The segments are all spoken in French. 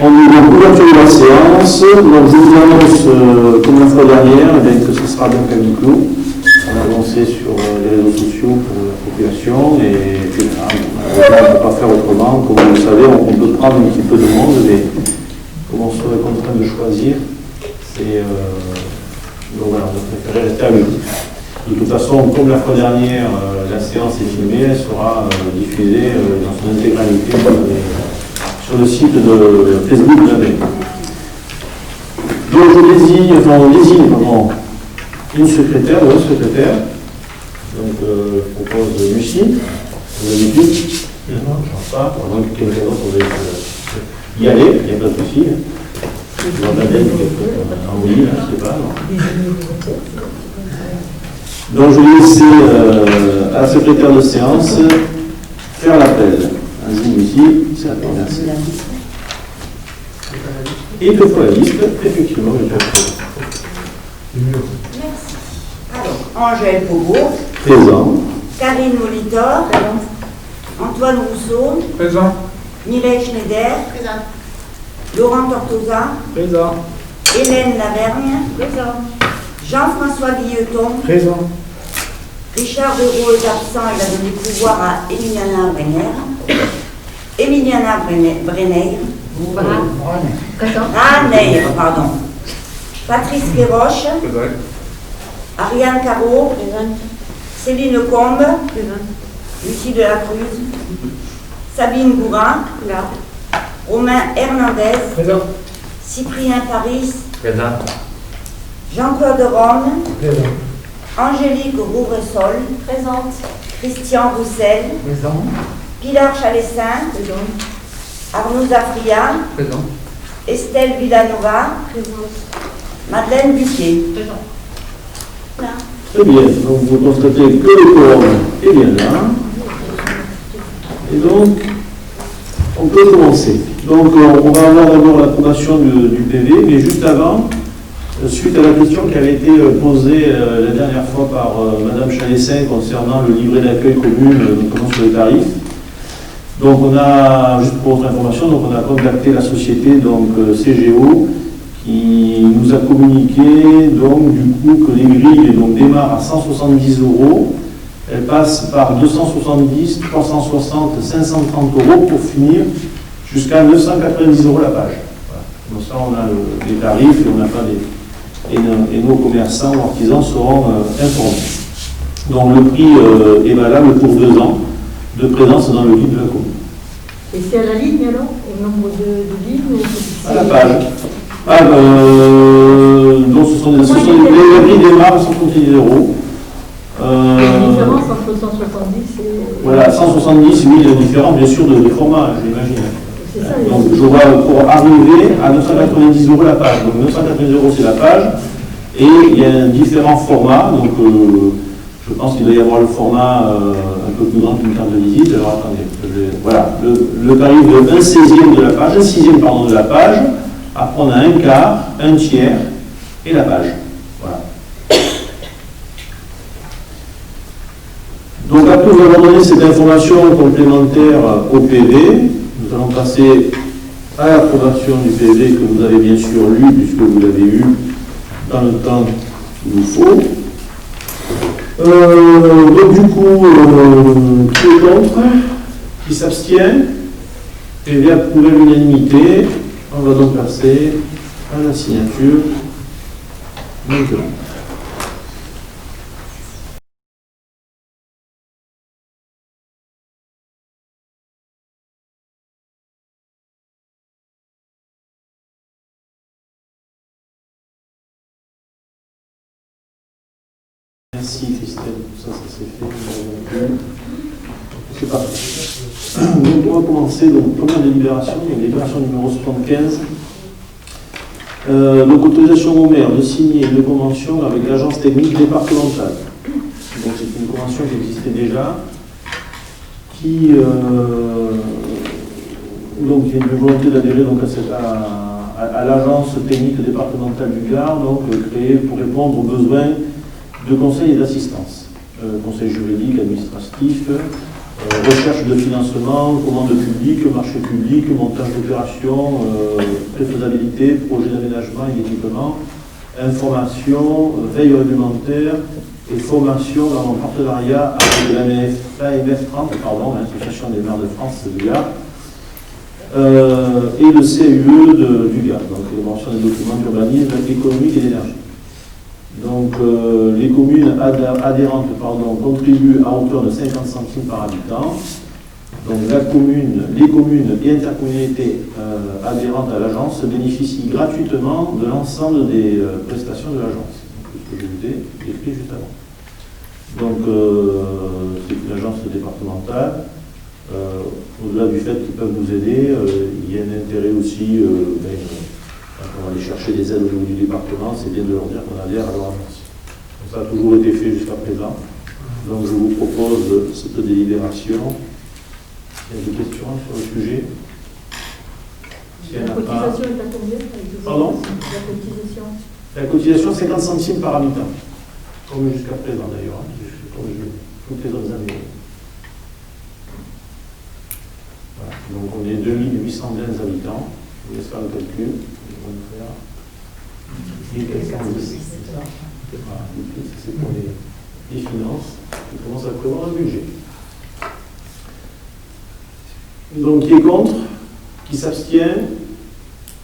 On est donc ouverture de la séance. Donc je vous annonce, comme la fois dernière, que ce sera donc à huis clos. On a avancé sur les réseaux sociaux pour la population et on ne peut pas faire autrement. Comme vous le savez, on peut prendre un petit peu de monde, mais comme on serait contraint de choisir, donc voilà, on a préféré rester à huis clos. De toute façon, comme la fois dernière, la séance est filmée, elle sera diffusée dans son intégralité sur le site de Facebook de la mairie. Donc on désigne une secrétaire ou un secrétaire. Donc je propose Lucie, comme d'habitude. Je ne pense pas, pour moins que quelqu'un d'autre va y aller, il n'y a pas de souci. Je vais regarder oui, je ne sais pas. Donc je vais laisser à la secrétaire de séance faire l'appel. Vas-y, Lucie, c'est à toi, merci. Et deux fois la liste, effectivement, je vais faire. Merci. Alors, Angèle Pogo. Présent. Karine Molitor. Présent. Antoine Rousseau. Présent. Mireille Schneider. Présent. Laurent Tortosa. Présent. Hélène Lavergne. Présent. Jean-François Guilleton. Présent. Richard Dereau est absent, il a donné pouvoir à Emiliana Brenner. Emiliana Brenner. Raneir, pardon. Patrice Kéroche. Présent. Ariane Caro. Présente. Céline Combe. Présente. Lucie Delacruz. Sabine Gourin. Là. Romain Hernandez. Présent. Cyprien Paris. Présent. Jean-Claude Rome. Présent. Angélique Rouvressol. Présente. Christian Roussel. Présent. Pilar Chalessin. Présente. Arnaud Zafria. Présent. Estelle Villanova. Présente. Madeleine Buquet. Présente. Là. Très bien, donc vous constatez que le quorum est bien là. Et donc, on peut commencer. Donc, on va avoir d'abord l'approbation du PV, mais juste avant, suite à la question qui avait été posée la dernière fois par Madame Chalessin concernant le livret d'accueil commune, notamment sur les tarifs. Donc on a, juste pour votre information, donc on a contacté la société donc CGO qui nous a communiqué donc du coup que les grilles donc, démarrent à 170 €, elles passent par 270, 360, 530 € pour finir jusqu'à 990 € la page. Voilà. Donc ça on a les tarifs et on n'a pas et nos commerçants ou artisans seront informés. Donc le prix est valable pour 2 ans de présence dans le livre de la commune. Et c'est à la ligne alors? Au nombre de lignes ou... À la page. Donc ce sont les prix démarrent à 170 €. Il y a une différence entre 170 et... Voilà, 170, oui, il y a une différence bien sûr de format, j'imagine. C'est ça, Donc je vois pour arriver à 990 € la page. Donc 990 € c'est la page. Et il y a un différent format. Donc je pense qu'il doit y avoir le format un peu plus grand qu'une carte de visite. Alors attendez, voilà, le tarif de 1/16e de la page, 1/6e pardon de la page, à prendre à 1/4, 1/3 et la page. Voilà. Donc après vous avoir donné cette information complémentaire au PV, nous allons passer à l'approbation du PV que vous avez bien sûr lu puisque vous l'avez eu dans le temps qu'il vous faut. Donc du coup, qui est contre, qui s'abstient, PV approuvé à l'unanimité. On va donc passer à la signature maintenant. Merci Christelle, ça s'est fait. C'est parti. Donc on va commencer, donc première délibération, donc délibération numéro 75. Donc autorisation au maire de signer une convention avec l'agence technique départementale. Donc c'est une convention qui existait déjà, qui donc il y a une volonté d'adhérer donc à l'agence technique départementale du Gard, donc créée pour répondre aux besoins de conseil et d'assistance, conseil juridique, administratif, recherche de financement, commande publique, marché public, montage d'opération, préfaisabilité, projet d'aménagement et d'équipement, information, veille réglementaire et formation dans un partenariat avec l'AMF 30, l'Association des maires de France du Gard, et le CUE du Gard, donc l'élaboration des documents d'urbanisme économique et d'énergie. Donc les communes adhérentes contribuent à hauteur de 50 centimes par habitant. Donc les communes et intercommunalités adhérentes à l'agence bénéficient gratuitement de l'ensemble des prestations de l'agence. Ce que je vous ai décrit juste avant. Donc c'est une agence départementale. Au-delà du fait qu'ils peuvent nous aider, il y a un intérêt aussi, quand on va aller chercher des aides au niveau du département, c'est bien de leur dire qu'on adhère à leur agence. Donc, ça a toujours été fait jusqu'à présent. Donc je vous propose cette délibération. Il y a des questions sur le sujet? La cotisation est à combien? Pardon? La cotisation? La cotisation, 50 centimes par habitant. Comme jusqu'à présent d'ailleurs, comme toutes les autres années. Voilà. Donc on est 2815 habitants. Je vous laisse faire le calcul. On va faire 1410. Voilà. C'est pour les finances qui commencent à prévoir un budget. Donc qui est contre? Qui s'abstient?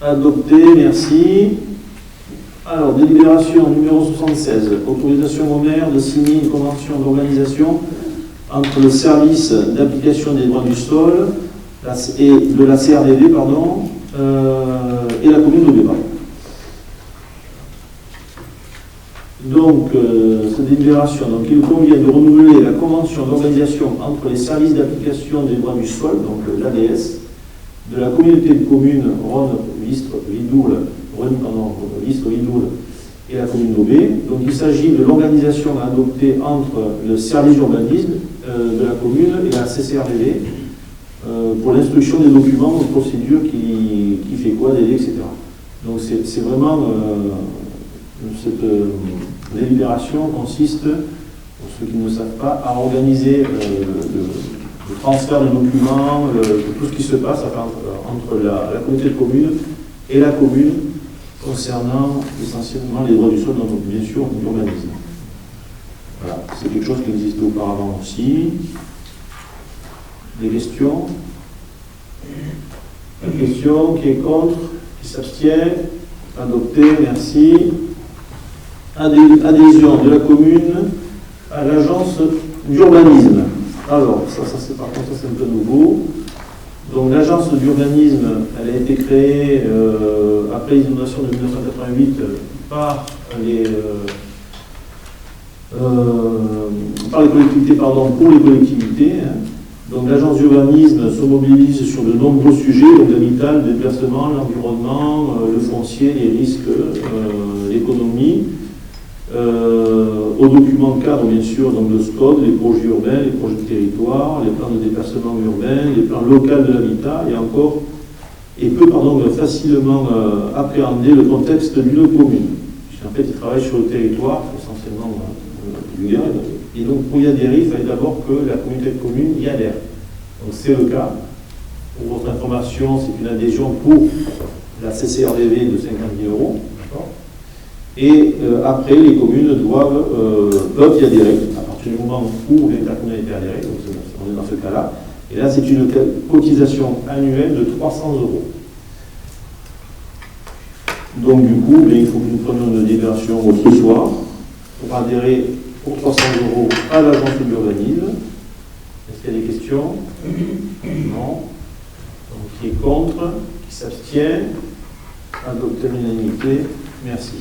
Adopté, merci. Alors, délibération numéro 76, autorisation au maire de signer une convention d'organisation entre le service d'application des droits du sol et de la CRDD, et la commune de Béba. Donc, cette délibération, donc, il convient de renouveler la convention d'organisation entre les services d'application des droits du sol, donc l'ADS, de la communauté de communes Rhône, Vistre, Vidoule, et la commune d'Aubé. Donc il s'agit de l'organisation adoptée entre le service d'urbanisme de la commune et la CCRDD pour l'instruction des documents, de procédures qui fait quoi, délai, etc. Donc c'est vraiment cette délibération consiste, pour ceux qui ne le savent pas, à organiser le transfert de documents, tout ce qui se passe entre la communauté de communes et la commune concernant essentiellement les droits du sol, donc bien sûr l'urbanisme. Voilà, c'est quelque chose qui existait auparavant aussi. Des questions? La question, qui est contre? Qui s'abstient? Adopté, merci. Adhésion de la commune à l'agence d'urbanisme. Alors, ça c'est par contre, ça c'est un peu nouveau. Donc l'agence d'urbanisme, elle a été créée après l'inondation de 1988 par les collectivités, pour les collectivités. Donc l'agence d'urbanisme se mobilise sur de nombreux sujets, donc l'habitat, le déplacement, l'environnement, le foncier, les risques, l'économie. Aux documents cadres, bien sûr, donc le SCOD, les projets urbains, les projets de territoire, les plans de déplacement urbain, les plans locaux de l'habitat, et peut facilement appréhender le contexte d'une commune. Puisqu'en fait, il travaille sur le territoire, essentiellement du Gard, et donc pour y adhérer, il fallait d'abord que la communauté de communes y adhère. Donc c'est le cas. Pour votre information, c'est une adhésion pour la CCRDV de 50 000 €. Et après, les communes peuvent y adhérer à partir du moment où l'intercommunalité est adhérée, donc on est dans ce cas-là. Et là, c'est une cotisation annuelle de 300 €. Donc du coup, il faut que nous prenions une délibération ce soir pour adhérer pour 300 € à l'agence de l'urbanisme. Est-ce qu'il y a des questions? Non. Donc qui est contre? Qui s'abstient? Adopté à l'unanimité. Merci.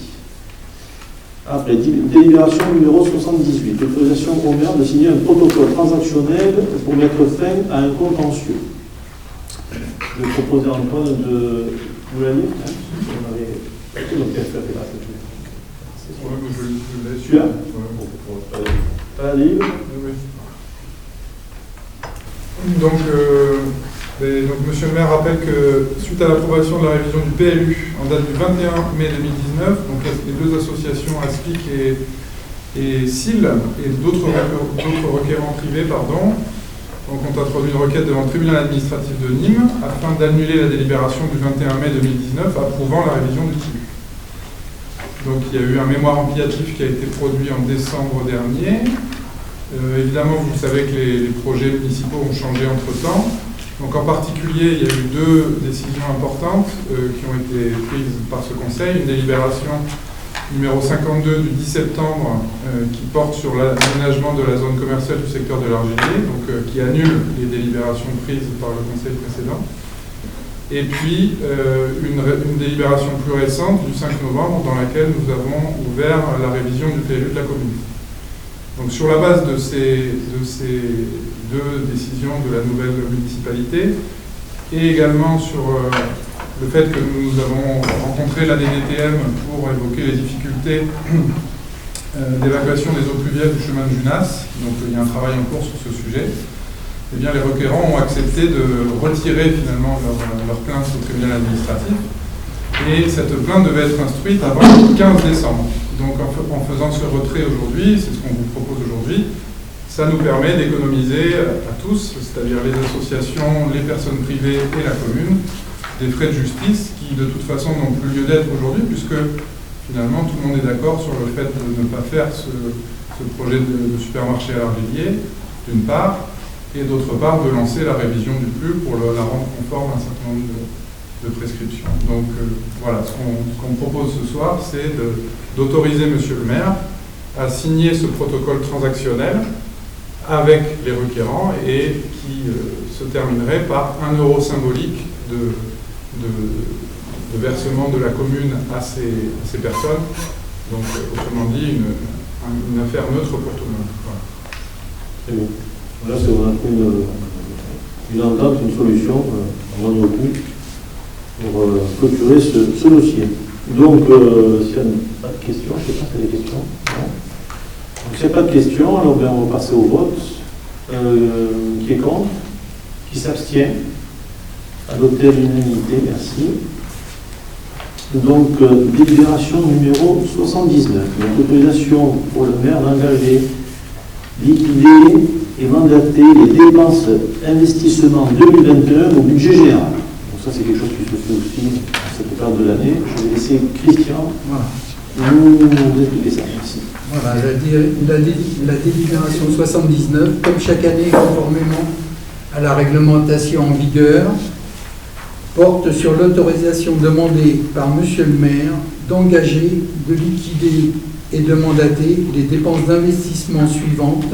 Après, délibération numéro 78, autorisation au maire de signer un protocole transactionnel pour mettre fin à un contentieux. Je vais proposer à Antoine de vous la lire. Celui-là? Pas la lire? Donc, Monsieur le maire rappelle que suite à l'approbation de la révision du PLU en date du 21 mai 2019, donc les deux associations ASPIC et SIL et d'autres requérants privés, Donc on a introduit une requête devant le tribunal administratif de Nîmes afin d'annuler la délibération du 21 mai 2019 approuvant la révision du TILU. Donc il y a eu un mémoire ampliatif qui a été produit en décembre dernier. Évidemment, vous savez que les projets municipaux ont changé entre-temps. Donc en particulier, il y a eu deux décisions importantes qui ont été prises par ce Conseil. Une délibération numéro 52 du 10 septembre qui porte sur l'aménagement de la zone commerciale du secteur de l'Argelier, donc qui annule les délibérations prises par le Conseil précédent. Et puis une délibération plus récente du 5 novembre dans laquelle nous avons ouvert la révision du PLU de la commune. Donc sur la base de ces deux décisions de la nouvelle municipalité et également sur le fait que nous avons rencontré la DDTM pour évoquer les difficultés d'évacuation des eaux pluviales du chemin de Junas, donc il y a un travail en cours sur ce sujet, eh bien les requérants ont accepté de retirer finalement leur plainte au tribunal administratif et cette plainte devait être instruite avant le 15 décembre. Donc en faisant ce retrait aujourd'hui, c'est ce qu'on vous propose aujourd'hui, ça nous permet d'économiser à tous, c'est-à-dire les associations, les personnes privées et la commune, des frais de justice qui de toute façon n'ont plus lieu d'être aujourd'hui puisque finalement tout le monde est d'accord sur le fait de ne pas faire ce projet de supermarché à l'Argelier, d'une part, et d'autre part de lancer la révision du PLU pour la rendre conforme à un certain nombre de prescriptions. Donc voilà, ce qu'on propose ce soir, c'est d'autoriser Monsieur le maire à signer ce protocole transactionnel avec les requérants et qui se terminerait par 1 euro symbolique de versement de la commune à ces personnes. Donc, autrement dit, une affaire neutre pour tout le monde. Voilà. Très bien. Là, c'est vraiment une entente, une solution à moindre coût pour clôturer ce dossier. Donc, s'il n'y a pas de questions, je ne sais pas si il y a des questions. Non. Donc, s'il n'y a pas de questions, alors bien, on va passer au vote. Qui est contre? Qui s'abstient? Adopté à l'unanimité, merci. Donc, délibération numéro 79. L'autorisation pour le maire d'engager, liquider et mandater les dépenses investissement 2021 au budget général. Donc ça, c'est quelque chose qui se fait aussi à cette période de l'année. Je vais laisser Christian nous expliquer ça. Merci. Voilà, la délibération 79, comme chaque année, conformément à la réglementation en vigueur, porte sur l'autorisation demandée par Monsieur le maire d'engager, de liquider et de mandater les dépenses d'investissement suivantes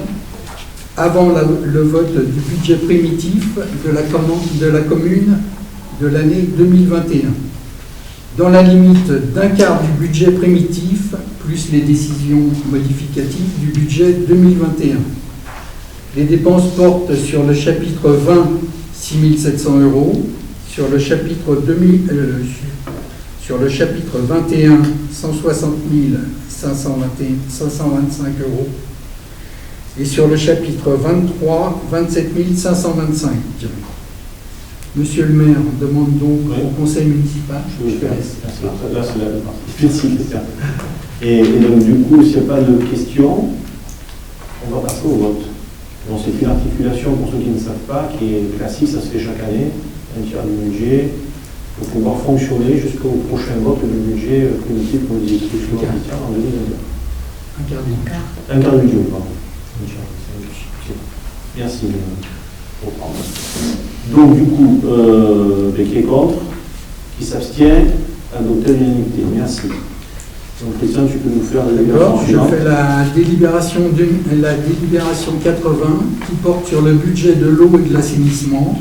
avant le vote du budget primitif de la commune de l'année 2021. Dans la limite d'un quart du budget primitif, plus les décisions modificatives du budget 2021. Les dépenses portent sur le chapitre 20, 6 700 €, sur le chapitre 21, 160 525 €, et sur le chapitre 23, 27 525 €. Monsieur le maire demande donc au conseil municipal. Je vous laisse. Là, c'est la partie spécifique. Et donc, du coup, s'il n'y a pas de questions, on va passer au vote. Donc, c'est une articulation, pour ceux qui ne savent pas, qui est classique, ça se fait chaque année, un tiers du budget, pour pouvoir fonctionner jusqu'au prochain vote du budget primitif pour les exécutions en 2021. Un quart du budget. Un quart du budget, pardon. Merci. Donc, du coup, qui est contre, qui s'abstient, adopté à l'unanimité. Merci. Donc, Christian, tu peux nous faire la délibération suivante. Je fais la délibération 80 qui porte sur le budget de l'eau et de l'assainissement.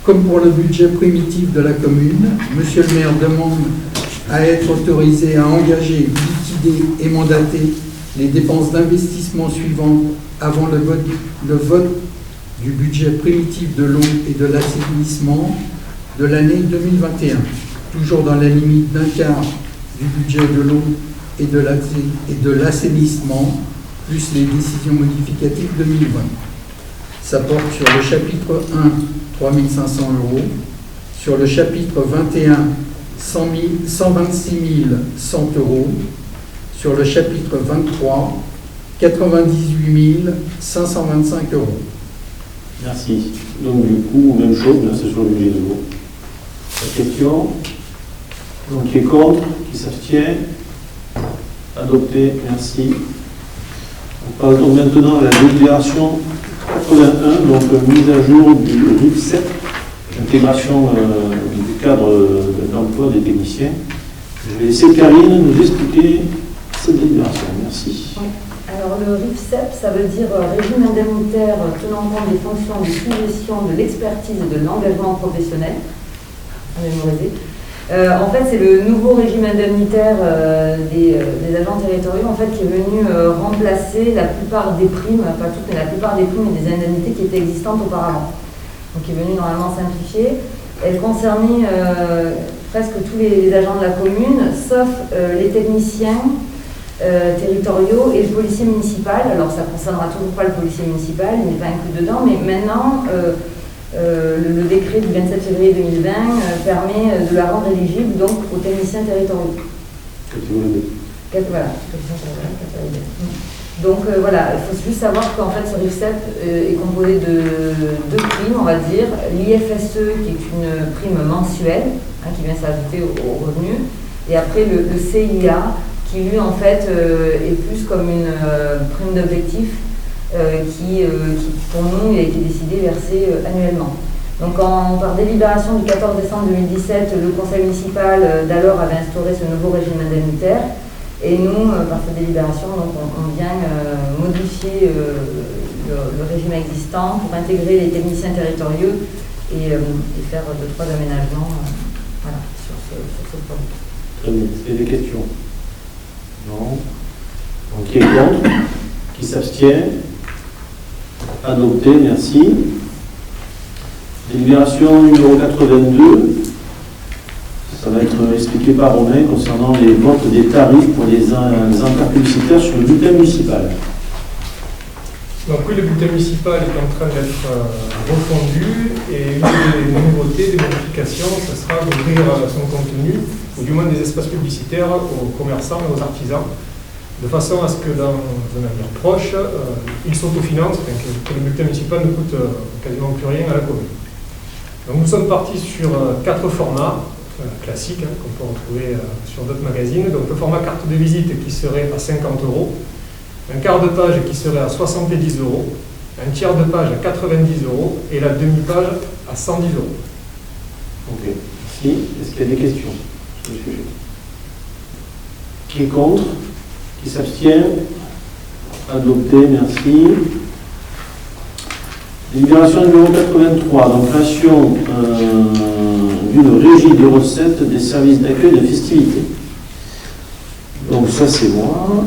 Comme pour le budget primitif de la commune, Monsieur le maire demande à être autorisé à engager, liquider et mandater les dépenses d'investissement suivantes avant le vote du budget primitif de l'eau et de l'assainissement de l'année 2021, toujours dans la limite d'un quart du budget de l'eau et de l'assainissement, plus les décisions modificatives 2020. Ça porte sur le chapitre 1, 3 500 €, sur le chapitre 21, 126 100 €, sur le chapitre 23, 98 525 €. Merci. Donc du coup, même chose, là c'est sur le budget de l'eau. La question. Donc qui est contre, qui s'abstient. Adopté, merci. On passe donc maintenant à la délibération 81, donc mise à jour du RIF 7, intégration du cadre d'emploi des techniciens. Je vais laisser Karine nous expliquer cette délibération. Merci. Alors le RIF-SEP, ça veut dire régime indemnitaire tenant compte des fonctions de suggestion, de l'expertise et de l'engagement professionnel. En fait, c'est le nouveau régime indemnitaire des agents territoriaux en fait, qui est venu remplacer la plupart des primes, pas toutes, mais la plupart des primes et des indemnités qui étaient existantes auparavant. Donc, il est venu normalement simplifier. Elle concernait presque tous les agents de la commune, sauf les techniciens territoriaux et le policier municipal. Alors ça ne concernera toujours pas le policier municipal, il n'est pas inclus dedans, mais maintenant le décret du 27 février 2020 permet de la rendre éligible donc aux techniciens territoriaux. Voilà. Donc voilà, il faut juste savoir qu'en fait ce RIF-SEP est composé de deux primes, on va dire. L'IFSE qui est une prime mensuelle, qui vient s'ajouter aux revenus, et après le CIA qui lui en fait est plus comme une prime d'objectif qui pour nous a été décidé verser annuellement. Donc par délibération du 14 décembre 2017, le conseil municipal d'alors avait instauré ce nouveau régime indemnitaire et nous, par cette délibération, donc, on vient modifier le régime existant pour intégrer les techniciens territoriaux et faire 2-3 aménagements voilà, sur ce projet. Très bien. Est-ce qu'il y a des questions? Non. Donc, qui est contre? Qui s'abstient? Adopté, merci. Délibération numéro 82. Ça va être expliqué par Romain concernant les votes des tarifs pour les encarts publicitaires sur le bulletin municipal. Donc oui, le bulletin municipal est en train d'être refondu et une des nouveautés, des modifications, ce sera d'ouvrir son contenu, ou du moins des espaces publicitaires aux commerçants et aux artisans, de façon à ce que dans un avenir proche, ils s'autofinancent, que le bulletin municipal ne coûte quasiment plus rien à la commune. Donc nous sommes partis sur 4 formats classiques qu'on peut retrouver sur d'autres magazines. Donc le format carte de visite qui serait à 50 €, un quart de page qui serait à 70 €, un tiers de page à 90 € et la demi-page à 110 €. Ok, merci. Est-ce qu'il y a des questions sur le sujet? Qui est contre? Qui s'abstient? Adopté, merci. Délibération numéro 83, donc création d'une régie des recettes des services d'accueil de festivités. Donc ça c'est moi.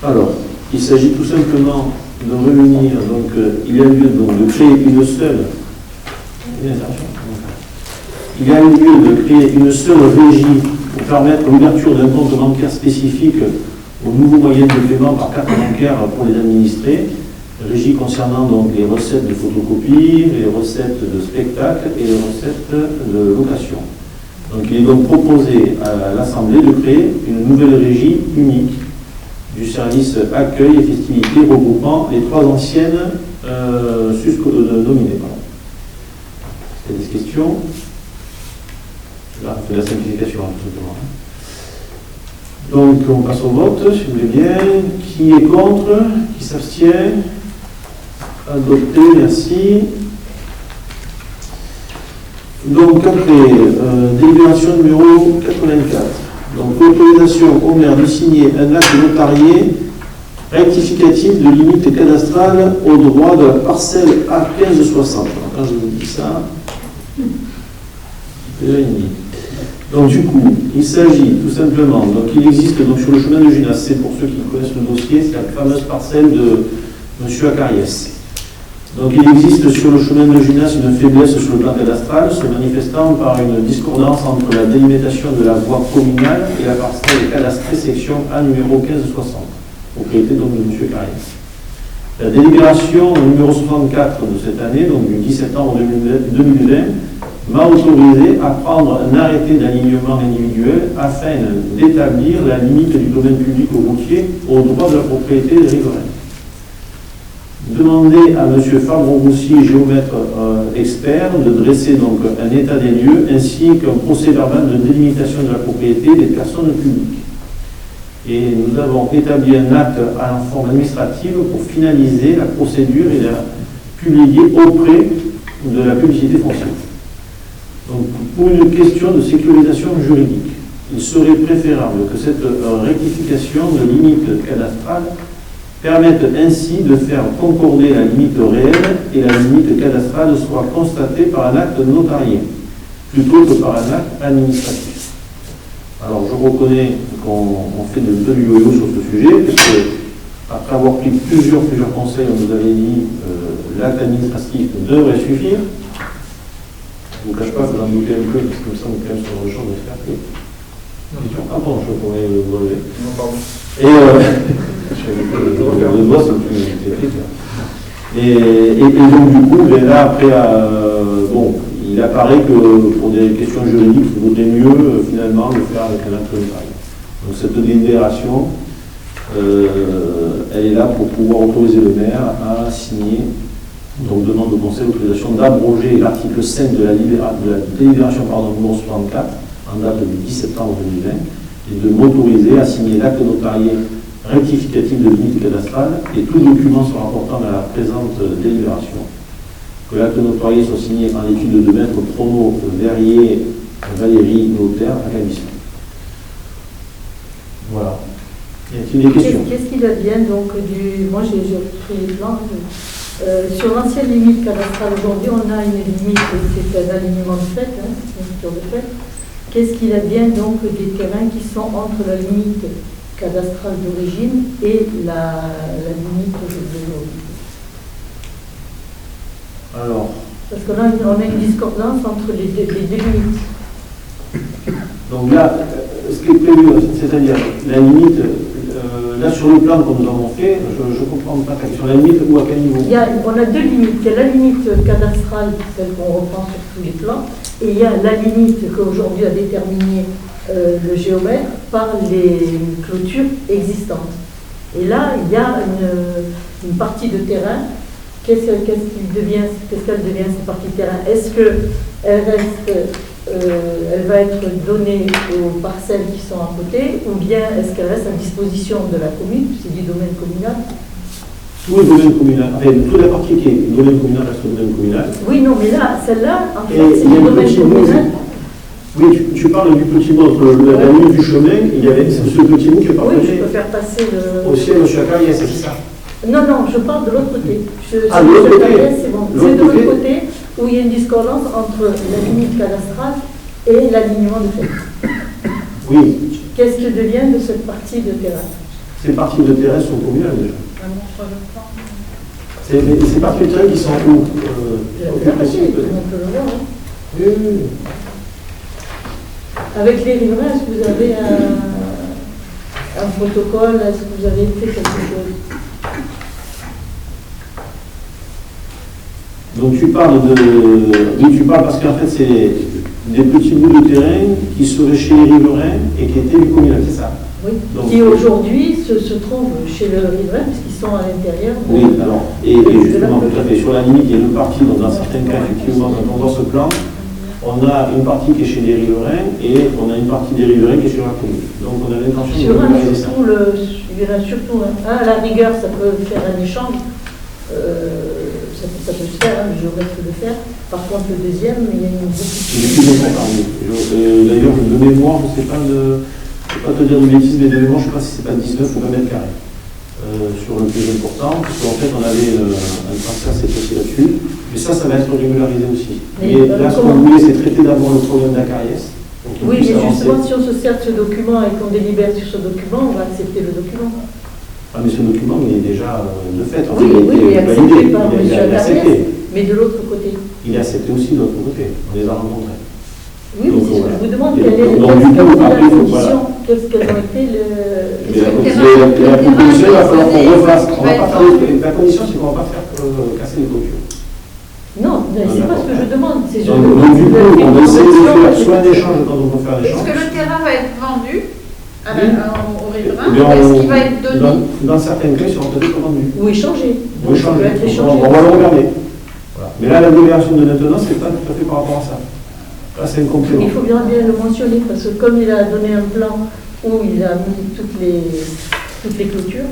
Alors, il s'agit tout simplement de réunir, donc il y a lieu donc, de créer une seule. Il y a eu lieu de créer une seule régie pour permettre l'ouverture d'un compte bancaire spécifique aux nouveaux moyens de paiement par carte bancaire pour les administrés. Régie concernant donc les recettes de photocopie, les recettes de spectacle et les recettes de location. Donc il est donc proposé à l'Assemblée de créer une nouvelle régie unique du service accueil et festivités regroupant les 3 anciennes nominées. Est-ce qu'il y a des questions? Là, c'est la simplification, tout simplement. Donc on passe au vote, si vous voulez bien. Qui est contre? Qui s'abstient? Adopté, merci. Donc après, délibération numéro 84. Donc autorisation au maire de signer un acte notarié rectificatif de limite cadastrale au droit de la parcelle A1560. Alors, quand je vous dis ça, donc du coup, il s'agit tout simplement, donc il existe donc sur le chemin de Junas, c'est pour ceux qui connaissent le dossier, c'est la fameuse parcelle de M. Acariès. Donc il existe sur le chemin de Junas une faiblesse sur le plan cadastral, se manifestant par une discordance entre la délimitation de la voie communale et la parcelle cadastrée section A numéro 1560, propriété donc de M. Acariès. La délibération numéro 64 de cette année, donc du 10 septembre 2020, m'a autorisé à prendre un arrêté d'alignement individuel afin d'établir la limite du domaine public ou routier au droit de la propriété des riverains. demander à M. Fabre-Roussy, géomètre expert, de dresser donc un état des lieux ainsi qu'un procès-verbal de délimitation de la propriété des personnes publiques. Et nous avons établi un acte en forme administrative pour finaliser la procédure et la publier auprès de la publicité foncière. Donc, pour une question de sécurisation juridique, il serait préférable que cette rectification de limite cadastrale permette ainsi de faire concorder la limite réelle et la limite cadastrale soit constatée par un acte notarié, plutôt que par un acte administratif. Alors je reconnais qu'on fait de peu du yo-yo sur ce sujet, parce que après avoir pris plusieurs conseils, on nous avait dit l'acte administratif devrait suffire. Je ne vous cache pas que j'en doutais un peu, parce que ça me semble sur le champ de faire. Ah bon, je pourrais vous relever. Non, pardon. Le doigt, c'est plus clair. Et donc, du coup, là, après, bon, il apparaît que pour des questions juridiques, il vaudrait mieux, finalement, le faire avec un acte notarié. Donc, cette délibération, elle est là pour pouvoir autoriser le maire à signer, donc demande au conseil d'autorisation d'abroger l'article 5 de la délibération numéro 64, en date du 10 septembre 2020, et de m'autoriser à signer l'acte notarié rectificatif de limite cadastrale et tout document se rapportant à la présente délibération. Que l'acte notarié soit signé en étude de maître Prono Verrier Valérie Notaire à Camisson. Voilà. Y a-t-il des questions? Qu'est-ce qu'il advient donc du... Moi j'ai pris les plans. Sur l'ancienne limite cadastrale, aujourd'hui on a une limite, c'est un alignement de fait, c'est une structure de fait. Qu'est-ce qu'il advient donc des terrains qui sont entre la limite cadastrale d'origine et la limite d'aujourd'hui? Alors. Parce que là, on a une discordance entre les deux limites. Donc là, ce qui est prévu, c'est-à-dire la limite, là sur le plan que nous avons fait, je ne comprends pas sur la limite ou à quel niveau? On a deux limites. Il y a la limite cadastrale, celle qu'on reprend sur tous les plans, et il y a la limite qu'aujourd'hui a déterminée le géomètre par les clôtures existantes. Et là, il y a une partie de terrain. Qu'est-ce qu'elle devient cette partie de terrain? Est-ce qu'elle reste, elle va être donnée aux parcelles qui sont à côté, ou bien est-ce qu'elle reste à disposition de la commune, c'est du domaine communal? Tout le domaine communal, enfin, toute la partie qui est domaine communal reste le domaine communal. Oui, non, mais là, celle-là, en fait, c'est le le domaine communal. Oui, tu parles du petit bout entre la ligne du chemin, il y avait ce petit bout qui est partagé. Oui, je peux faire passer le... Aussi, M. Acariès, c'est ça? Non, je parle de l'autre côté. De l'autre côté? C'est bon. C'est de l'autre côté où il y a une discordance entre la limite cadastrale et l'alignement de fait. Oui. Qu'est-ce que devient de cette partie de terrain? Ces parties de terrain sont communales déjà. Ces parties de terrain qui sont où? Oui. Avec les riverains, est-ce que vous avez un protocole? Est-ce que vous avez fait quelque chose? Donc tu parles oui, tu parles parce qu'en fait c'est des petits bouts de terrain qui seraient chez les riverains et qui étaient du communal, c'est ça? Oui, donc, qui aujourd'hui se trouvent chez le riverain puisqu'ils sont à l'intérieur. Oui, alors, et justement, tout à fait, sur la limite, il y a une partie, donc dans certains cas, effectivement, quand on voit ce plan, on a une partie qui est chez les riverains et on a une partie des riverains qui est sur la commune. Donc on a l'intention de réaliser ça. Il y en a surtout à la rigueur, ça peut faire un échange. Ça peut se faire, je reste le faire. Par contre, le deuxième, il y a une d'ailleurs, de mémoire, je ne sais pas te dire de bêtises, mais de mémoire, je ne sais pas si c'est pas 19 ou 20 mètres carrés sur le plus important, parce qu'en fait, on avait un transfert, c'est aussi là-dessus. Mais ça va être régularisé aussi. Mais là, ce qu'on voulait, c'est traiter d'abord le problème d'Acariès. Oui, mais justement, si on se sert de ce document et qu'on délibère sur ce document, on va accepter le document. Ah, mais ce document, il est déjà de fait. Oui, il est accepté par M. Acariès, mais de l'autre côté. Il est accepté aussi de l'autre côté. On les a rencontrés. Oui, mais c'est ce que je vous demande. Quelle est la condition? Quelles ont été la condition, il va falloir qu'on refasse. La condition, c'est qu'on ne va pas faire casser les clôtures. Non, c'est pas ce que je demande. C'est donc, du coup, on essaie de faire soit un échange quand on peut faire un échange. Est-ce que le terrain va être vendu? au riverain, Eh bien, est-ce qu'il va être donné dans certains cas, ils seront peut-être revendus. Ou échanger. Ou échangés. Ça peut être échangé. On va le regarder. Voilà. Mais là, la délibération de maintenant, c'est pas tout à fait par rapport à ça. Là, c'est un complément. Il faut bien le mentionner parce que comme il a donné un plan où il a mis toutes les clôtures,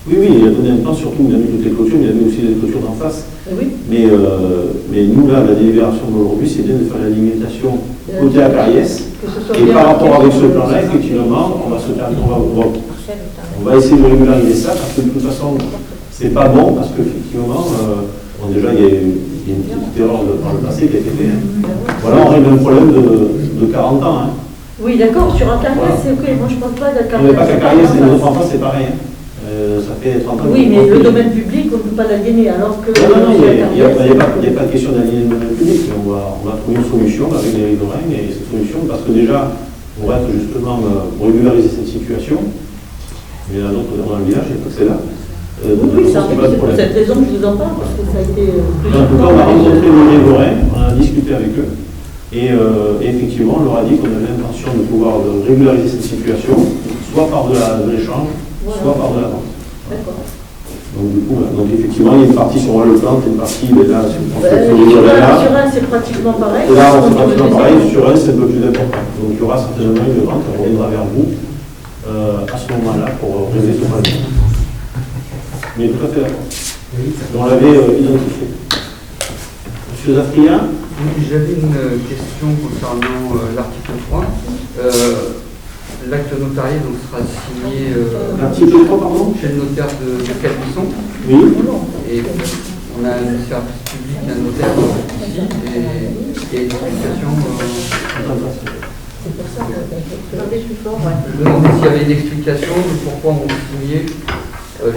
Oui, il a donné un plan, surtout, il a mis toutes les clôtures, mais il a mis aussi les clôtures d'en face. oui, Mais nous, là, la délibération d'aujourd'hui, c'est bien de faire la limitation côté Acariès. que ce soit Et bien par rapport marqué. avec ce plan-là, effectivement, on va essayer de régulariser ça, parce que de toute façon, c'est pas bon, parce qu'effectivement, déjà, il y a une petite erreur par le passé qui a été faite. Voilà, on règle un problème de 40 ans. Hein. Oui, d'accord, sur un carrière, Voilà. c'est ok. Moi, je ne pense pas On n'est pas qu'à Carrière, c'est carrière. notre enfance, c'est pareil. Hein. Ça fait 30 ans. Oui, mais le domaine public, on ne peut pas l'aliéner, alors que Non, sur la il n'y a, carrière, pas de question d'aligner le domaine public. On va trouver une solution avec les riverains, et cette solution, parce que déjà, on va être justement pour régulariser cette situation. Il y en a d'autres dans le village, et pas que c'est là. oui, c'est pas de c'est pour problème. cette raison que je vous en parle, parce que ça a été En plusieurs tout cas, fois. on a rencontré les riverains, on a discuté avec eux, et effectivement, on leur a dit qu'on avait l'intention de pouvoir régulariser cette situation, soit par de l'échange, soit par de la vente. D'accord. Donc, du coup, donc effectivement, il y a une partie sur le plan, une partie là, sur Sur un, c'est pratiquement pareil. et là, c'est pratiquement pareil, sur un, c'est un peu plus important. Donc, il y aura certainement une vente, on reviendra vers vous à ce moment-là pour régler ce problème. Mais tout à fait d'accord. On l'avait identifié. Monsieur Zafria? Oui, j'avais une question concernant l'article 3. L'acte notarié donc, sera signé L'article 3, pardon? chez le notaire de Calvisson. Oui. Et on a un service public, un notaire ici, et une explication. C'est pour ça que Je me demandais s'il y avait une explication de pourquoi on signait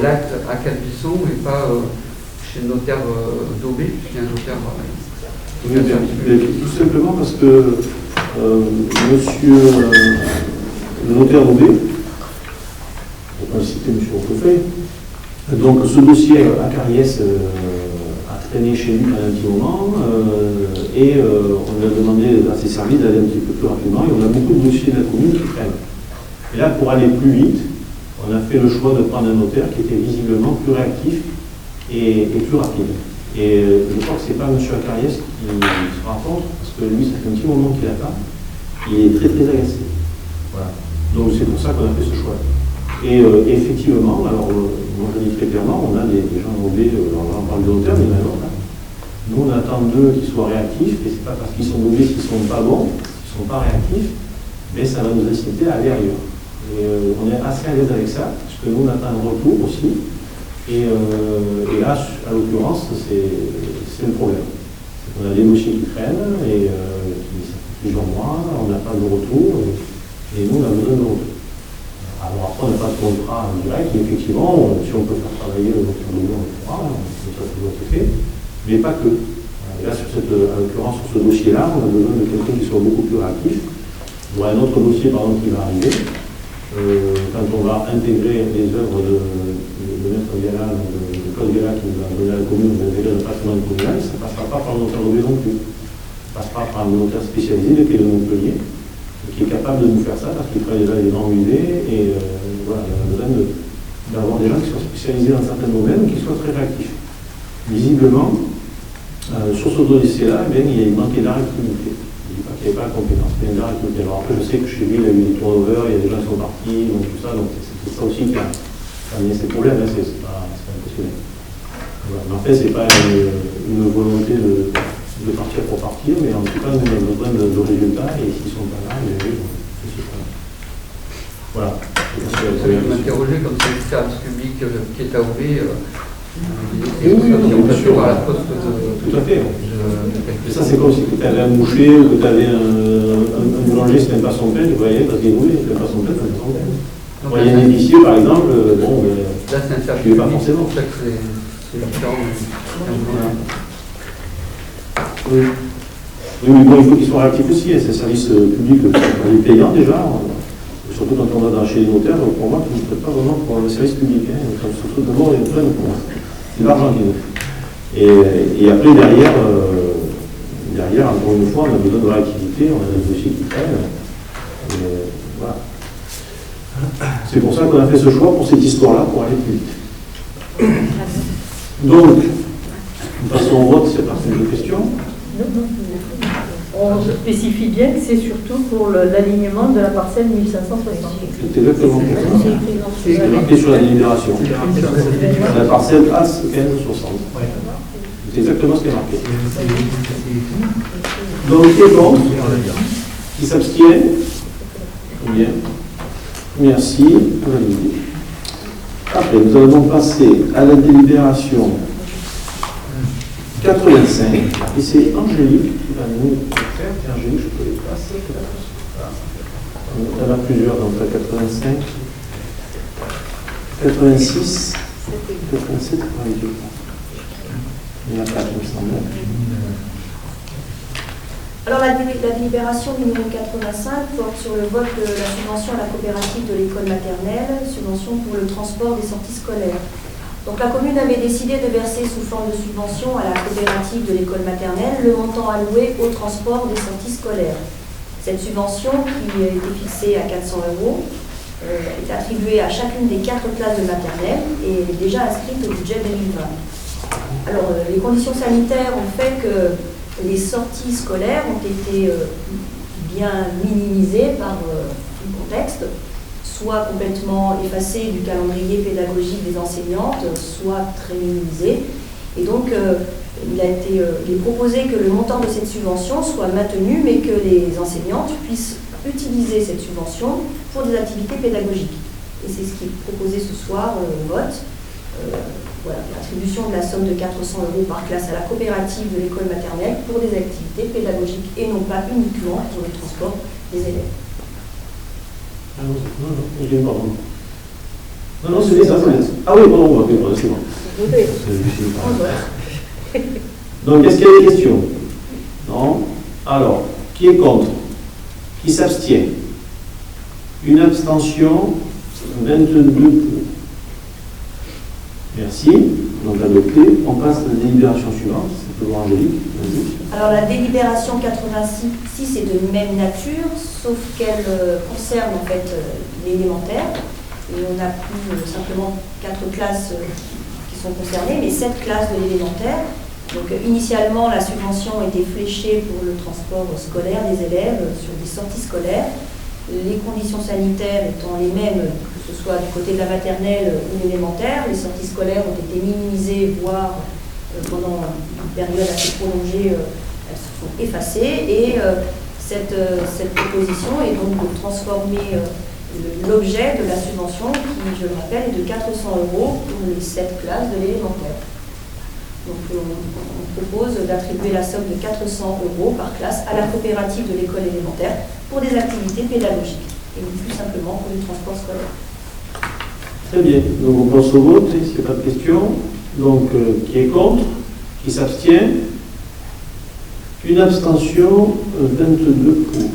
l'acte à Calvisson et pas chez le notaire d'Aubé, qui est un notaire. Oui, tout simplement parce que monsieur le notaire d'Aubé, on va citer monsieur Ortefeuille, donc ce dossier à Carriès a traîné chez lui pendant un petit moment et on lui a demandé à ses services d'aller un petit peu plus rapidement et on a beaucoup de dossiers de la commune qui traînent. Et là, pour aller plus vite, on a fait le choix de prendre un notaire qui était visiblement plus réactif et plus rapide. Et je crois que ce n'est pas M. Acariès qui se rend compte, parce que lui, ça fait un petit moment qu'il n'a pas. Il est très très agacé. Voilà. Donc c'est pour ça qu'on a fait ce choix. Et effectivement, alors moi je dis très clairement, on a des gens doublés, on parle de notaire, mais il y en a d'autres. Hein. Nous on attend d'eux qu'ils soient réactifs, et c'est pas parce qu'ils sont doublés qu'ils ne sont pas bons, qu'ils ne sont pas réactifs, mais ça va nous inciter à aller ailleurs. Et on est assez à l'aise avec ça, parce que nous on attend un retour aussi. Et là, à l'occurrence, c'est le problème. On a des dossiers qui traînent et ça fait plusieurs mois, on n'a pas de retour et nous on a besoin de retour. Alors après, on n'a pas de contrat en direct, mais effectivement, si on peut faire travailler le notaire de on le fera, ça a toujours été fait, mais pas que. Et là, à l'occurrence, sur ce dossier-là, on a besoin de quelqu'un qui soit beaucoup plus réactif. Il y aura un autre dossier, par exemple, qui va arriver. Quand on va intégrer les œuvres de Maître Gala, de Claude Gala qui nous a donné à la commune, on va intégrer le patrimoine communal, ça ne passera pas par le notaire d'Aubé non plus. Ça passera par un notaire spécialisé, qui est de Montpellier, qui est capable de nous faire ça parce qu'il travaille déjà dans les grands musées et voilà, il y a besoin d'avoir des gens qui soient spécialisés dans certains domaines, qui soient très réactifs. Visiblement, sur ce dossier-là, il manquait de la réactivité. Je ne dis pas qu'il n'y avait pas la compétence, mais de la réactivité. Alors après, je sais que chez lui, il a eu des turnovers, il y a des gens qui sont partis, donc tout ça, donc c'est ça aussi qui a amené ces problèmes, hein, c'est pas impressionnant. Voilà. Mais en fait, ce n'est pas une volonté de partir pour partir, mais en tout cas, nous on a besoin de résultats, et s'ils ne sont pas là, je sais pas. Voilà. Je m'interrogeais comme c'est le service public qui est à Aubé. Oui, bien sûr. À la poste tout à fait. Et ça, c'est comme si tu avais un boucher ou que tu avais un boulanger, c'était pas son pain, tu voyais, parce qu'il voulait, c'était pas son pain, c'était son pain. Il y a un épicier, par exemple, bon, là, c'est un service tu ne pas public, forcément. c'est pour ça que c'est différent. Oui. Oui, mais bon, il faut qu'ils soient réactifs aussi, et c'est un service public payant déjà. Surtout quand on va chez les notaires, pour moi, je ne traite pas vraiment pour le service public. Hein. Surtout d'abord, il y a plein de points. C'est l'argent qui nous fait. Et après, derrière, encore une fois, on a besoin de réactivité, on a des dossiers qui traînent. Voilà. C'est pour ça qu'on a fait ce choix pour cette histoire-là, pour aller plus vite. Donc, nous passons au vote, c'est parti de questions. On spécifie bien que c'est surtout pour l'alignement de la parcelle 1560. C'est exactement ça. C'est marqué sur la délibération. La parcelle AS 1560. C'est exactement ce qui est marqué. Donc, qui est contre? Qui s'abstient? Bien. Merci. Validé. Après, nous allons donc passer à la délibération 85. Et c'est Angélique qui va nous faire. Angélique, je peux les passer. Il y en a plusieurs, donc 85, 86, 87, il y en a 4, il me semble. Alors la délibération numéro 85 porte sur le vote de la subvention à la coopérative de l'école maternelle, subvention pour le transport des sorties scolaires. Donc la commune avait décidé de verser sous forme de subvention à la coopérative de l'école maternelle le montant alloué au transport des sorties scolaires. Cette subvention, qui a été fixée à 400 €, est attribuée à chacune des 4 classes de maternelle et est déjà inscrite au budget 2020. Alors les conditions sanitaires ont fait que les sorties scolaires ont été bien minimisées par tout le contexte, soit complètement effacées du calendrier pédagogique des enseignantes, soit très minimisées. Et donc, il est proposé que le montant de cette subvention soit maintenu, mais que les enseignantes puissent utiliser cette subvention pour des activités pédagogiques. Et c'est ce qui est proposé ce soir au vote. Voilà, l'attribution de la somme de 400 € par classe à la coopérative de l'école maternelle pour des activités pédagogiques et non pas uniquement pour le transport des élèves. Ah non, il est mort. Non, c'est ça. Ah oui, pardon, c'est bon. Donc, est-ce qu'il y a des questions? Non. Alors, qui est contre? Qui s'abstient? Une abstention, 22 pour. Merci. Donc, adopté. On passe à la délibération suivante. C'est pour Angélique. Vas-y. Alors, la délibération 86 est de même nature, sauf qu'elle concerne en fait l'élémentaire. Et on a plus simplement 4 classes qui sont concernées, mais 7 classes de l'élémentaire. Donc initialement, la subvention était fléchée pour le transport scolaire des élèves sur des sorties scolaires. Les conditions sanitaires étant les mêmes, que ce soit du côté de la maternelle ou l'élémentaire, les sorties scolaires ont été minimisées, voire pendant une période assez prolongée, elles se sont effacées. Et cette proposition est donc de transformer l'objet de la subvention, qui, je le rappelle, est de 400 € pour les 7 classes de l'élémentaire. Donc on propose d'attribuer la somme de 400 € par classe à la coopérative de l'école élémentaire pour des activités pédagogiques et non plus simplement pour le transport scolaire. Très bien. Donc on passe au vote, s'il n'y a pas de questions. Donc qui est contre? Qui s'abstient? Une abstention, 22 pour.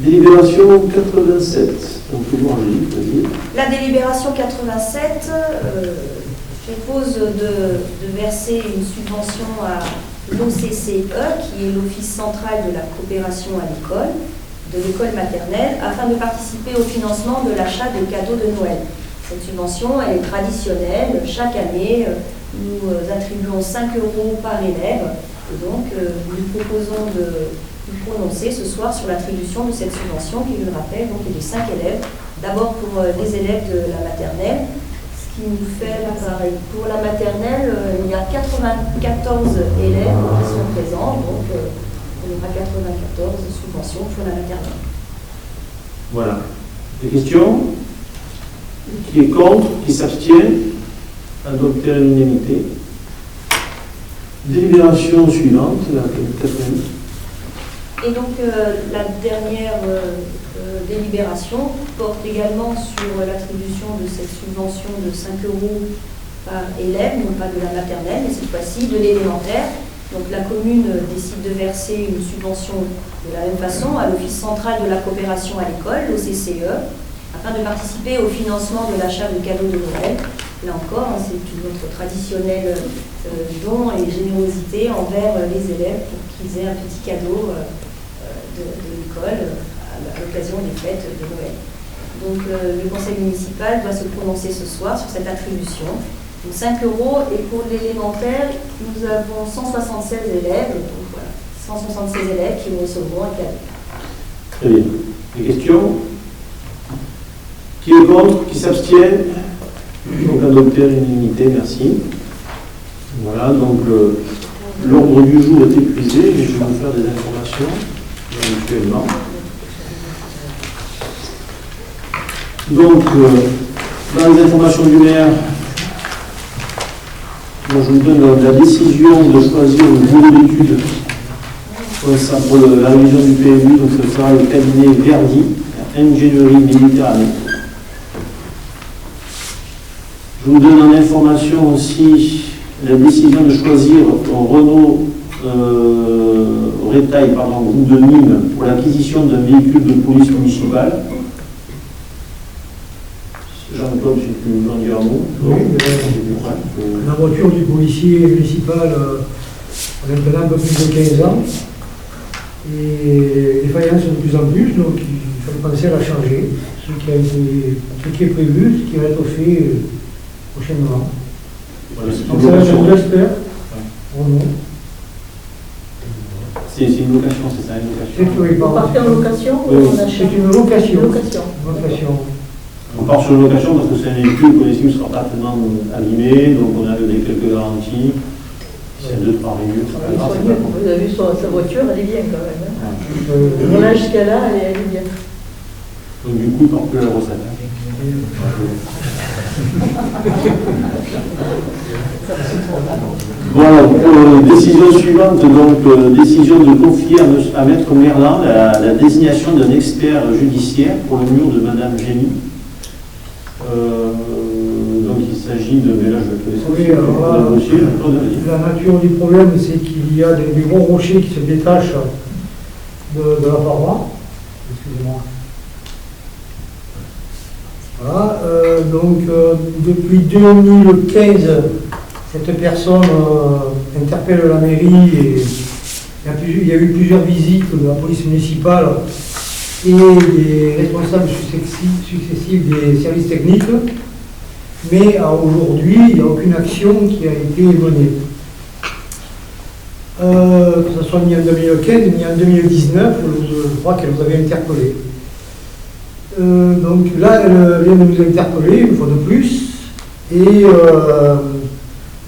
Délibération 87. Donc toujours Angélique, vas-y. La délibération 87 propose de verser une subvention à l'OCCE, qui est l'Office central de la coopération à l'école, de l'école maternelle, afin de participer au financement de l'achat de cadeaux de Noël. Cette subvention, elle est traditionnelle. Chaque année, nous attribuons 5 € par élève. Et donc, nous proposons de nous prononcer ce soir sur l'attribution de cette subvention, qui, je le rappelle, donc, est de 5 élèves. D'abord pour les élèves de la maternelle, ce qui nous fait pareil. Pour la maternelle, il y a 94 élèves qui sont présents, donc on aura 94 subventions pour la maternelle. Voilà. Des questions? Qui est contre? Qui s'abstient? Adopté à l'unanimité. Délibération suivante, la 4e. Et donc la dernière délibération porte également sur l'attribution de cette subvention de 5 € par élève, non pas de la maternelle, mais cette fois-ci de l'élémentaire. Donc la commune décide de verser une subvention de la même façon à l'Office central de la coopération à l'école, l'OCCE, afin de participer au financement de l'achat de cadeaux de Noël. Là encore, c'est notre traditionnel don et générosité envers les élèves pour qu'ils aient un petit cadeau de l'école à l'occasion des fêtes de Noël. Donc le conseil municipal doit se prononcer ce soir sur cette attribution. Donc 5 euros. Et pour l'élémentaire, nous avons 176 élèves. Donc voilà, 176 élèves qui recevront un cadeau. Très bien. Des questions? Qui est contre? Qui s'abstient? Donc adopté à l'unanimité, merci. Voilà, donc l'ordre du jour est épuisé, mais je vais vous faire des informations éventuellement. Donc, dans les informations du maire, moi, je vous donne la décision de choisir le bureau d'études pour la révision du PMU, donc ce sera le cabinet Verdi, ingénierie Méditerranée. Je vous donne en information aussi la décision de choisir Renault Retail, groupe de Nîmes, pour l'acquisition d'un véhicule de police municipale. Jean-Claude, si tu veux en dire un mot. Oui, la voiture du policier municipal, on a maintenant un peu plus de 15 ans. Et les faillances de plus en plus, donc il fallait penser à la changer. Ce qui est prévu, ce qui va être fait prochainement. Voilà, donc ça va être un Duster. C'est une location, c'est ça, une location. On part en location ou oui. on achète? C'est une location. Location. On part sur une location parce que c'est un véhicule qu'on estime sera parfaitement abîmé, donc on a donné quelques garanties. C'est 2 par minute. Vous avez vu sa voiture, elle est bien quand même. Hein. Pour l'âge qu'elle a, elle est bien. Donc du coup, il ne porte plus la recette. Voilà, décision suivante, donc décision de confier à Maître Merlan la désignation d'un expert judiciaire pour le mur de Madame Génie. Donc il s'agit de... Mais là, je vais te laisser la nature du problème, c'est qu'il y a des gros rochers qui se détachent de la paroi. Excusez-moi. Voilà, donc depuis 2015, cette personne interpelle la mairie et il y a eu plusieurs visites de la police municipale et des responsables successifs des services techniques, mais aujourd'hui, il n'y a aucune action qui a été menée. Que ce soit ni en 2015 ni en 2019, je crois qu'elle nous avait interpellés. Donc là, elle vient de nous interpeller une fois de plus, et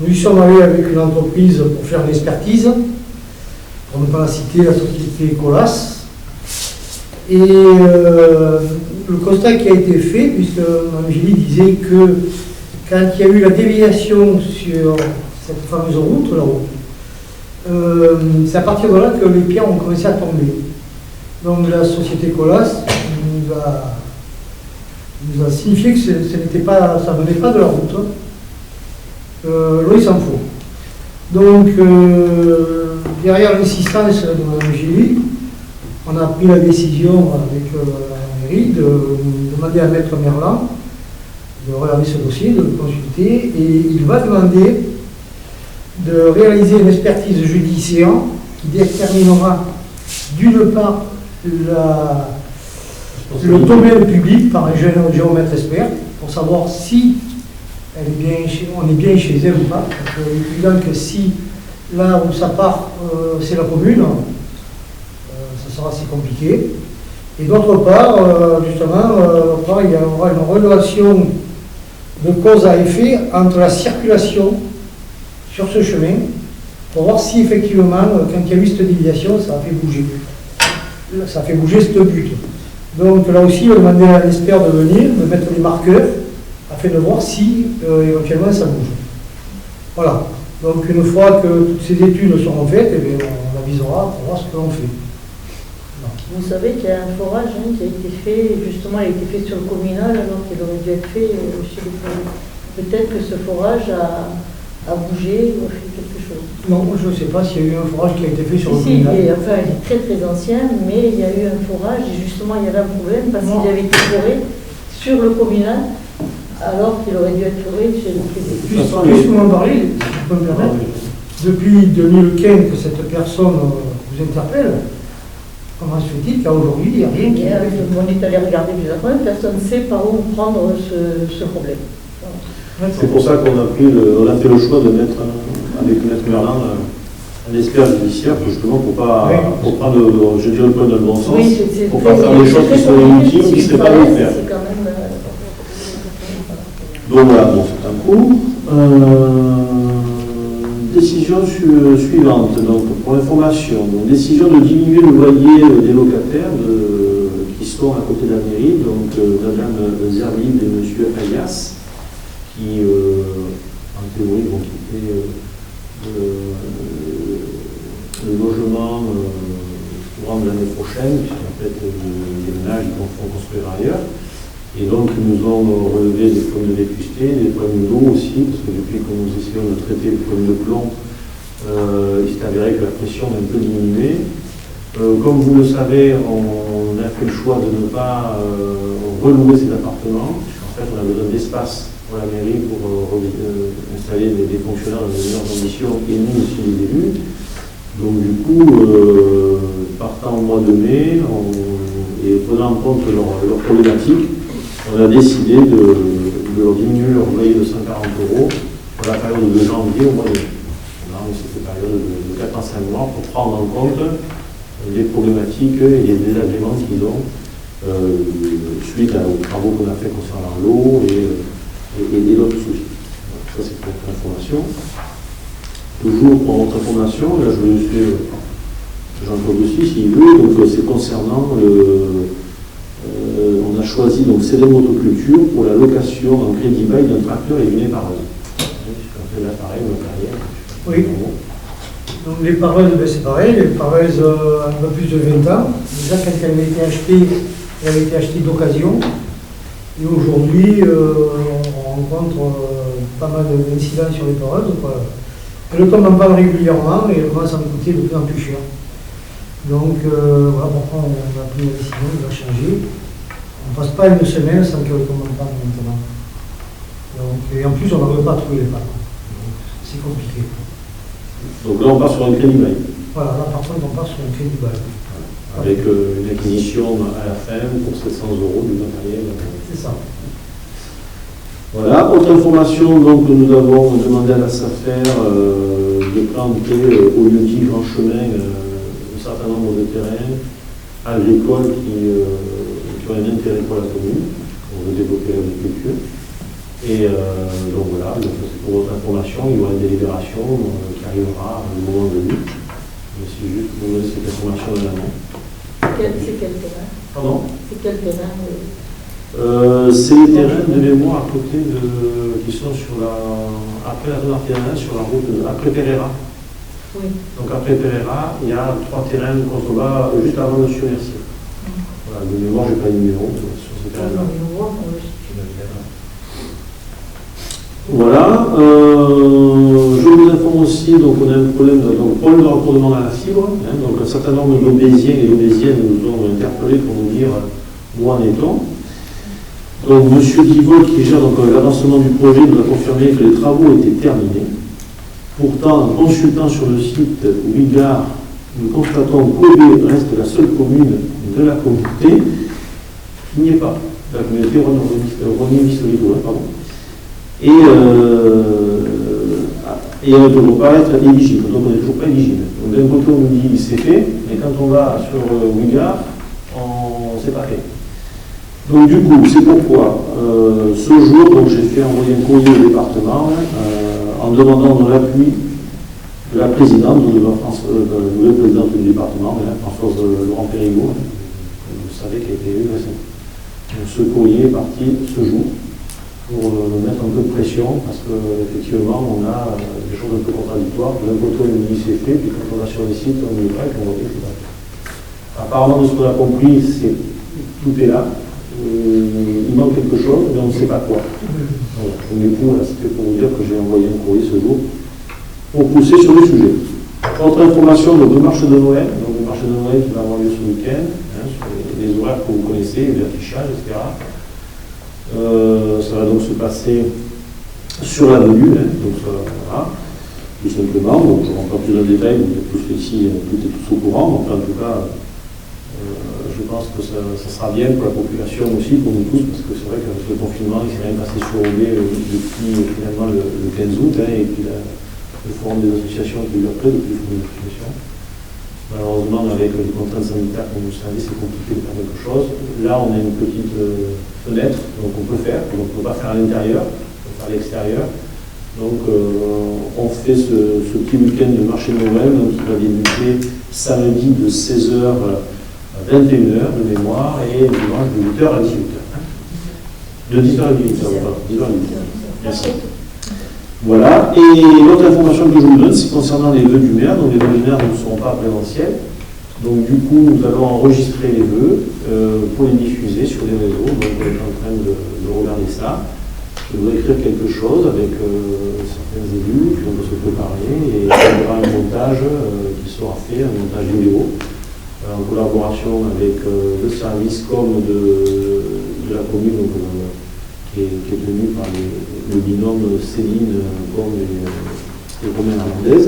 nous y sommes allés avec une entreprise pour faire une expertise, pour ne pas la citer, la société Colas. Et le constat qui a été fait, puisque Mme Gély disait que quand il y a eu la déviation sur cette fameuse route là-haut, c'est à partir de là que les pierres ont commencé à tomber. Donc la société Colas nous a signifié que ça ne venait pas de la route. L'eau, il s'en faut. Donc, derrière l'insistance de Mme Gély, on a pris la décision avec la mairie de demander à Maître Merlan de regarder ce dossier, de le consulter, et il va demander de réaliser une expertise judiciaire qui déterminera d'une part le domaine public par un géomètre expert pour savoir si on est bien chez elle ou pas. Parce qu'il est évident que si là où ça part, c'est la commune, ça sera assez compliqué. Et d'autre part, justement, il y aura une relation de cause à effet entre la circulation sur ce chemin pour voir si effectivement, quand il y a eu cette déviation, ça a fait bouger. Ça a fait bouger ce but. Donc là aussi, on a demandé à l'expert de venir, de mettre des marqueurs, afin de voir si éventuellement ça bouge. Voilà. Donc une fois que toutes ces études seront faites, eh bien, on avisera pour voir ce que l'on fait. Vous savez qu'il y a un forage qui a été fait, justement, il a été fait sur le communal, alors qu'il aurait dû être fait chez les communes. Peut-être que ce forage a bougé ou a fait quelque chose. Non, je ne sais pas s'il y a eu un forage qui a été fait sur le communal. communal. Enfin, il est très très ancien, mais il y a eu un forage et justement il y avait un problème parce qu'il avait été foré sur le communal alors qu'il aurait dû être foré chez le privé. Juste pour en parler, si je peux me permettre, depuis 2015 que cette personne vous interpelle, Comment se fait-il qu'aujourd'hui, il n'y a rien qui est fait? On est allé regarder plusieurs fois, personne ne sait par où prendre ce problème. C'est pour ça qu'on a fait le choix de mettre avec Maître Merlin un expert judiciaire, justement pour pas pour prendre, je dirais, le point dans le bon sens, pour pas faire des choses qui sont inutiles, qui ne seraient pas de faire. Donc voilà, bon, c'est un coup. Décision suivante, donc pour information, donc décision de diminuer le loyer des locataires qui sont à côté de la mairie, donc Madame Zerville et Monsieur Ayas, qui en théorie vont quitter le logement courant de l'année prochaine, puisqu'en fait les ménages ils vont construire ailleurs. Et donc nous ont relevé des problèmes de vétusté, des problèmes d'eau aussi, parce que depuis que nous essayons de traiter le problème de plomb, il s'est avéré que la pression a un peu diminué. Comme vous le savez, on a fait le choix de ne pas relouer ces appartements, puisqu'en fait on a besoin d'espace pour la mairie pour installer des fonctionnaires dans de meilleures conditions, et nous aussi les élus. Donc du coup, partant au mois de mai, et prenant en compte leurs problématiques, on a décidé de leur diminuer leur loyer de 140 € pour la période de janvier au mois de mai. Donc cette période de 4 à 5 mois pour prendre en compte les problématiques et les désagréments qu'ils ont suite aux travaux qu'on a fait concernant l'eau et d'autres soucis. Donc, ça c'est pour votre information. Toujours pour votre information, là je vais laisser Jean-Claude aussi s'il veut, donc c'est concernant on a choisi donc CDM Motoculture pour la location en crédit bail d'un tracteur et d'une épareuse. Puisqu'on fait l'appareil ou la carrière. Oui. Donc les pareuses, c'est pareil, les pareuses un peu plus de 20 ans. Déjà quand elles avaient été achetées d'occasion. Et aujourd'hui, on rencontre pas mal d'incidents sur les pareuses. Elles tombent en panne régulièrement et elles commencent à me coûter de plus en plus cher. Donc voilà pourquoi on a pris la décision de la changer. On ne passe pas une semaine sans qu'elle tombe en panne maintenant. Donc, et en plus, on n'arrive pas à trouver les pannes. Donc c'est compliqué. Donc là, on part sur un crédit bail. Voilà, là par contre, on part sur un crédit bail. Avec une acquisition à la fin pour 700 € du matériel. C'est ça. Voilà, autre information, donc nous avons demandé à la SAFER de planter au lieu dit Grand Chemin un certain nombre de terrains agricoles qui ont un intérêt pour la commune. On veut développer l'agriculture. Et donc voilà, donc c'est pour votre information, il y aura une délibération qui arrivera au moment venu. Mais c'est juste pour vous donner cette information de la main. C'est quel terrain? Pardon? C'est quel terrain? C'est les terrains de mémoire à côté qui sont après la zone artisanale, sur la route après Pereira. Oui. Donc après Pereira, il y a 3 terrains de contrebas juste avant le Mercier. Voilà, de mémoire, je n'ai pas de numéro sur ces terrains-là. Voilà. Je vous informe aussi, donc on a un problème de raccordement à la fibre. Donc un certain nombre d'Aubésiens et d'Aubésiennes nous ont interpellés pour nous dire où en est-on. Donc M. Divol, qui gère l'avancement du projet, nous a confirmé que les travaux étaient terminés. Pourtant, en consultant sur le site Ouigar, nous constatons qu'Aubé reste la seule commune de la communauté qui n'y est pas. La communauté Rony-Vissoligo, pardon. Et on ne peut pas être éligible, donc on n'est toujours pas éligible. Donc d'un côté on nous dit c'est fait, mais quand on va sur Ouigar, on ne s'est pas fait. Donc du coup, c'est pourquoi ce jour, j'ai fait envoyer un courrier au département en demandant l'appui de la présidente, de la nouvelle présidente du département, Françoise Laurent Périgot, vous savez qu'elle a été élue récemment. Ce courrier est parti ce jour pour mettre un peu de pression, parce qu'effectivement, on a des choses un peu contradictoires. D'un côté, on nous dit c'est fait, puis quand on va sur les sites, on nous dit pas, et puis on voit que c'est pas fait. Apparemment, de ce qu'on a compris, tout est là. Il manque quelque chose, mais on ne sait pas quoi. Voilà. Donc, du coup, c'était pour vous dire que j'ai envoyé un courrier ce jour pour pousser sur le sujet. Autre information, donc le marché de Noël, qui va avoir lieu ce week-end, sur les horaires que vous connaissez, les affichages, etc. Ça va donc se passer sur l'avenue, donc voilà, tout simplement. Donc, je ne rentre pas plus dans le détail, vous êtes tous ici, vous êtes tous au courant, enfin, en tout cas, Je pense que ça sera bien pour la population aussi, pour nous tous, parce que c'est vrai qu'avec le confinement, il s'est rien passé sur Roubaix depuis finalement le 15 août, et puis le forum des associations qui est eu après, depuis le forum des associations. Malheureusement, avec les contraintes sanitaires, comme vous le savez, c'est compliqué de faire quelque chose. Là, on a une petite fenêtre, donc on peut faire, donc on ne peut pas faire à l'intérieur, on peut faire à l'extérieur. Donc on fait ce petit week-end de marché de Noël, donc, qui va débuter samedi de 16h à 21h de mémoire et dimanche de 8h à 18h. De 10h à 18h, pardon. 10h à 18h. Merci. Voilà. Et l'autre information que je vous donne, c'est concernant les vœux du maire. Donc les vœux du maire ne seront pas présentiels. Donc du coup, nous allons enregistrer les vœux pour les diffuser sur les réseaux. Donc on est en train de regarder ça. Je voudrais écrire quelque chose avec certains élus qui vont se préparer et il y aura un montage qui sera fait, un montage vidéo en collaboration avec le service com de la commune donc, qui est tenu par le binôme Céline Com et Romain Hernandez.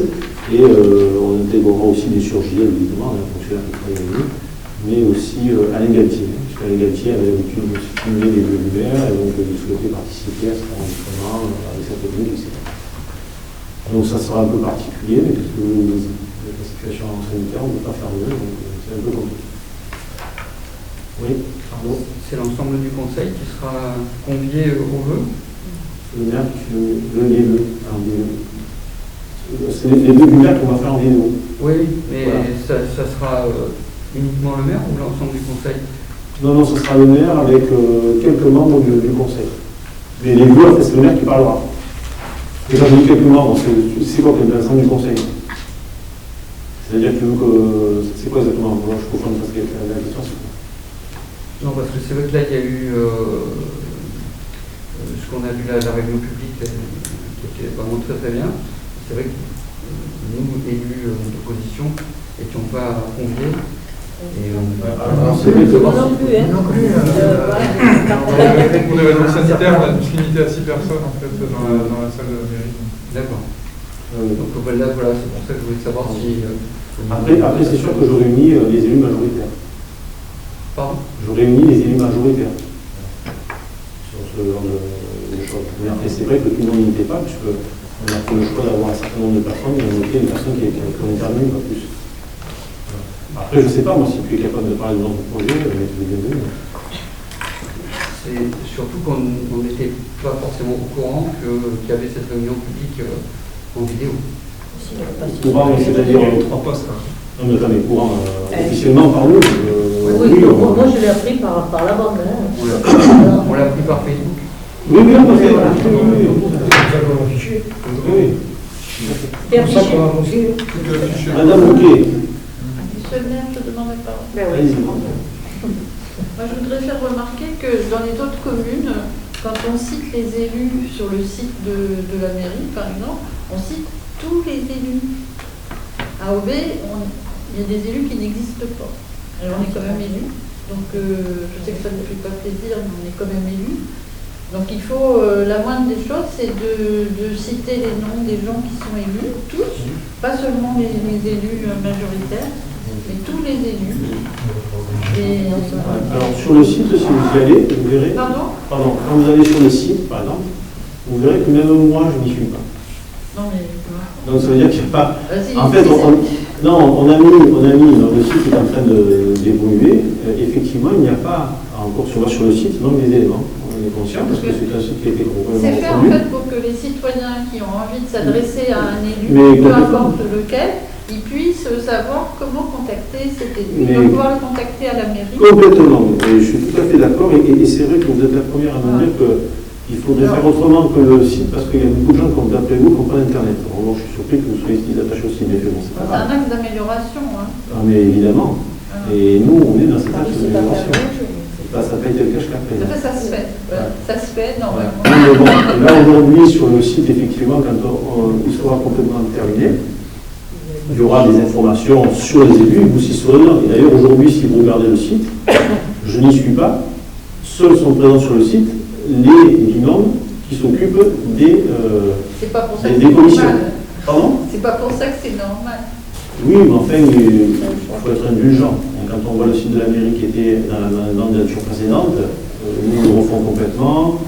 Et on intégrera aussi des chirurgiens, évidemment, un fonctionnaire qui travaille avec nous, mais aussi Alain Galtier. Alain Galtier avait l'habitude de filmer les vœux du maire et donc il souhaitait participer à cet enregistrement avec sa technique, etc. Donc ça sera un peu particulier, mais parce que avec la situation sanitaire, on ne peut pas faire mieux, donc c'est un peu compliqué. Oui, pardon. C'est l'ensemble du conseil qui sera convié aux vœux. Le maire qui fait les vœux. C'est les vœux du maire qu'on va faire en vidéo. Oui, mais voilà. ça sera uniquement le maire ou l'ensemble du conseil? Non, ce sera le maire avec quelques membres du conseil. Mais les vœux, en fait, c'est le maire qui parlera. Et quand je dis quelques membres, c'est quoi l'ensemble du conseil? C'est-à-dire que c'est quoi exactement? Moi, je comprends parce que la question, c'est quoi? Non, parce que c'est vrai que là, il y a eu ce qu'on a vu là, la réunion publique qui était vraiment très très bien. C'est vrai que nous, élus d'opposition, n'étions pas conviés. Et alors, c'est vrai que Non plus, hein. Non plus. Pour des raisons sanitaires, on a dû se limiter à 6 personnes en fait dans la salle de la mairie. d'accord. Donc là, voilà, c'est pour ça que je voulais savoir si. Après c'est sûr que je réunis les élus majoritaires. Pardon? Je réunis les élus majoritaires sur ce genre de choses. Mais après, c'est vrai que tout le monde n'y était pas, puisque on a fait le choix d'avoir un certain nombre de personnes, et on a été une personne qui ont intervenu, pas plus. Après, je ne sais pas, moi, si tu es capable de parler de notre projet, mais tu es bienvenu. C'est surtout qu'on n'était pas forcément au courant qu'il y avait cette réunion publique en vidéo. Courant, c'est-à-dire 3 postes. Non, mais attendez, courant, officiellement par nous. Oui, moi je l'ai appris par la bande. On l'a pris par Facebook. Oui, on a fait. C'est ça qu'on a aussi. Madame Bouquet. Monsieur le maire, je demande la parole. Allez-y. Moi, je voudrais faire remarquer que dans les autres communes, quand on cite les élus sur le site de la mairie, par exemple, on cite tous les élus. À Aubais, il y a des élus qui n'existent pas. Alors on est quand même élus. Donc je sais que ça ne fait pas plaisir, mais on est quand même élus. Donc il faut, la moindre des choses, c'est de citer les noms des gens qui sont élus, tous, pas seulement les élus majoritaires, mais tous les élus. Et, alors sur le site, si vous y allez, vous verrez. Pardon, quand vous allez sur le site, par exemple, vous verrez que même moi, je n'y suis pas. non mais. Donc ça veut dire qu'il n'y a pas. Si, En fait, on a mis dans le site qui est en train d'évoluer. Effectivement, il n'y a pas encore sur le site, non, les éléments. On est conscient parce que c'est un site qui a été complètement c'est fait en refondu. fait pour que les citoyens qui ont envie de s'adresser à un élu, Mais peu complètement. importe lequel, ils puissent savoir comment contacter cet élu. Mais- Ils vont pouvoir le contacter à la mairie. Complètement. Et je suis tout à fait d'accord. Et c'est vrai que vous êtes la première à me dire qu'il faudrait faire autrement que le site parce qu'il y a beaucoup de gens qui ont d'après vous qui n'ont pas d'internet. Alors, moi, je suis surpris que vous soyez si attachés aussi. Mais bon, c'est pas C'est un grave. axe d'amélioration. Hein. Ah, mais évidemment. Ah. Et nous, on est dans cet axe C'est pas d'amélioration. perdu. Ça paye tel cash qu'après. Ça, ça se fait. Voilà. Ça se fait normalement. Mais bon, là aujourd'hui sur le site, effectivement, quand il sera complètement terminé, il y aura des informations sur les élus, vous y serez dedans. Et d'ailleurs aujourd'hui, si vous regardez le site, je n'y suis pas, seuls sont présents sur le site les binômes qui s'occupent C'est pas pour ça que des c'est commissions. normal. Pardon? C'est pas pour ça que c'est normal. Oui, mais enfin, il faut être indulgent. quand on voit le site de la mairie qui était dans la nature précédente, nous on le refond complètement.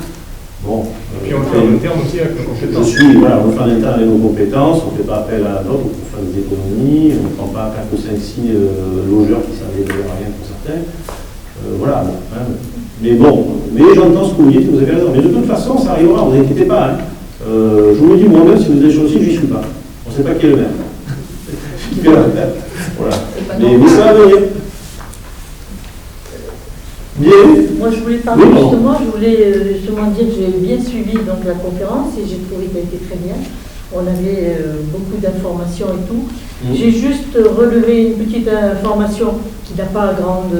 Bon, Et puis on fait en interne aussi avec nos compétences. On fait en interne avec nos compétences, on ne fait pas appel à d'autres pour faire des économies, on ne prend pas 4 ou 5, 6 logeurs qui servent à rien pour certains. Voilà. Bon, hein. Mais bon, j'entends ce que vous dites, vous avez raison. Mais de toute façon, ça arrivera, vous inquiétez pas. Hein. Je vous le dis moi-même, si vous êtes aussi, je n'y suis pas. On ne sait pas qui est le maire. Voilà. Mais ça va venir. Bien. Moi, je voulais parler justement dire que j'ai bien suivi donc, la conférence et j'ai trouvé qu'elle était très bien. On avait beaucoup d'informations et tout. J'ai juste relevé une petite information qui n'a pas grande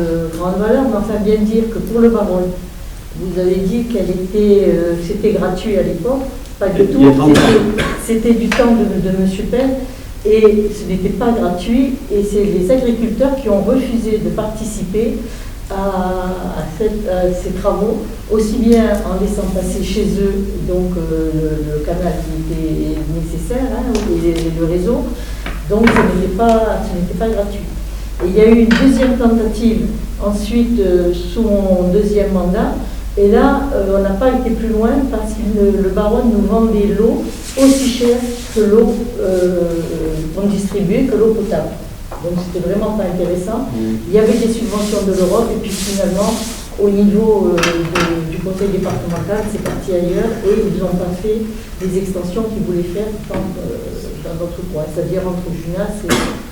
valeur, mais enfin bien dire que pour le Baronne, vous avez dit c'était gratuit à l'époque. Pas du tout. C'était du temps de M. Pell. Et ce n'était pas gratuit, et c'est les agriculteurs qui ont refusé de participer à ces travaux, aussi bien en laissant passer chez eux donc, le canal qui était nécessaire, hein, et le réseau, donc ce n'était pas gratuit. Et il y a eu une deuxième tentative ensuite sous mon deuxième mandat, et là on n'a pas été plus loin parce que le baron nous vendait l'eau aussi chère que l'eau qu'on distribuait, que l'eau potable. Donc c'était vraiment pas intéressant. Il y avait des subventions de l'Europe et puis finalement au niveau du conseil départemental c'est parti ailleurs et ils n'ont pas fait des extensions qu'ils voulaient faire dans notre coin, c'est-à-dire entre Junas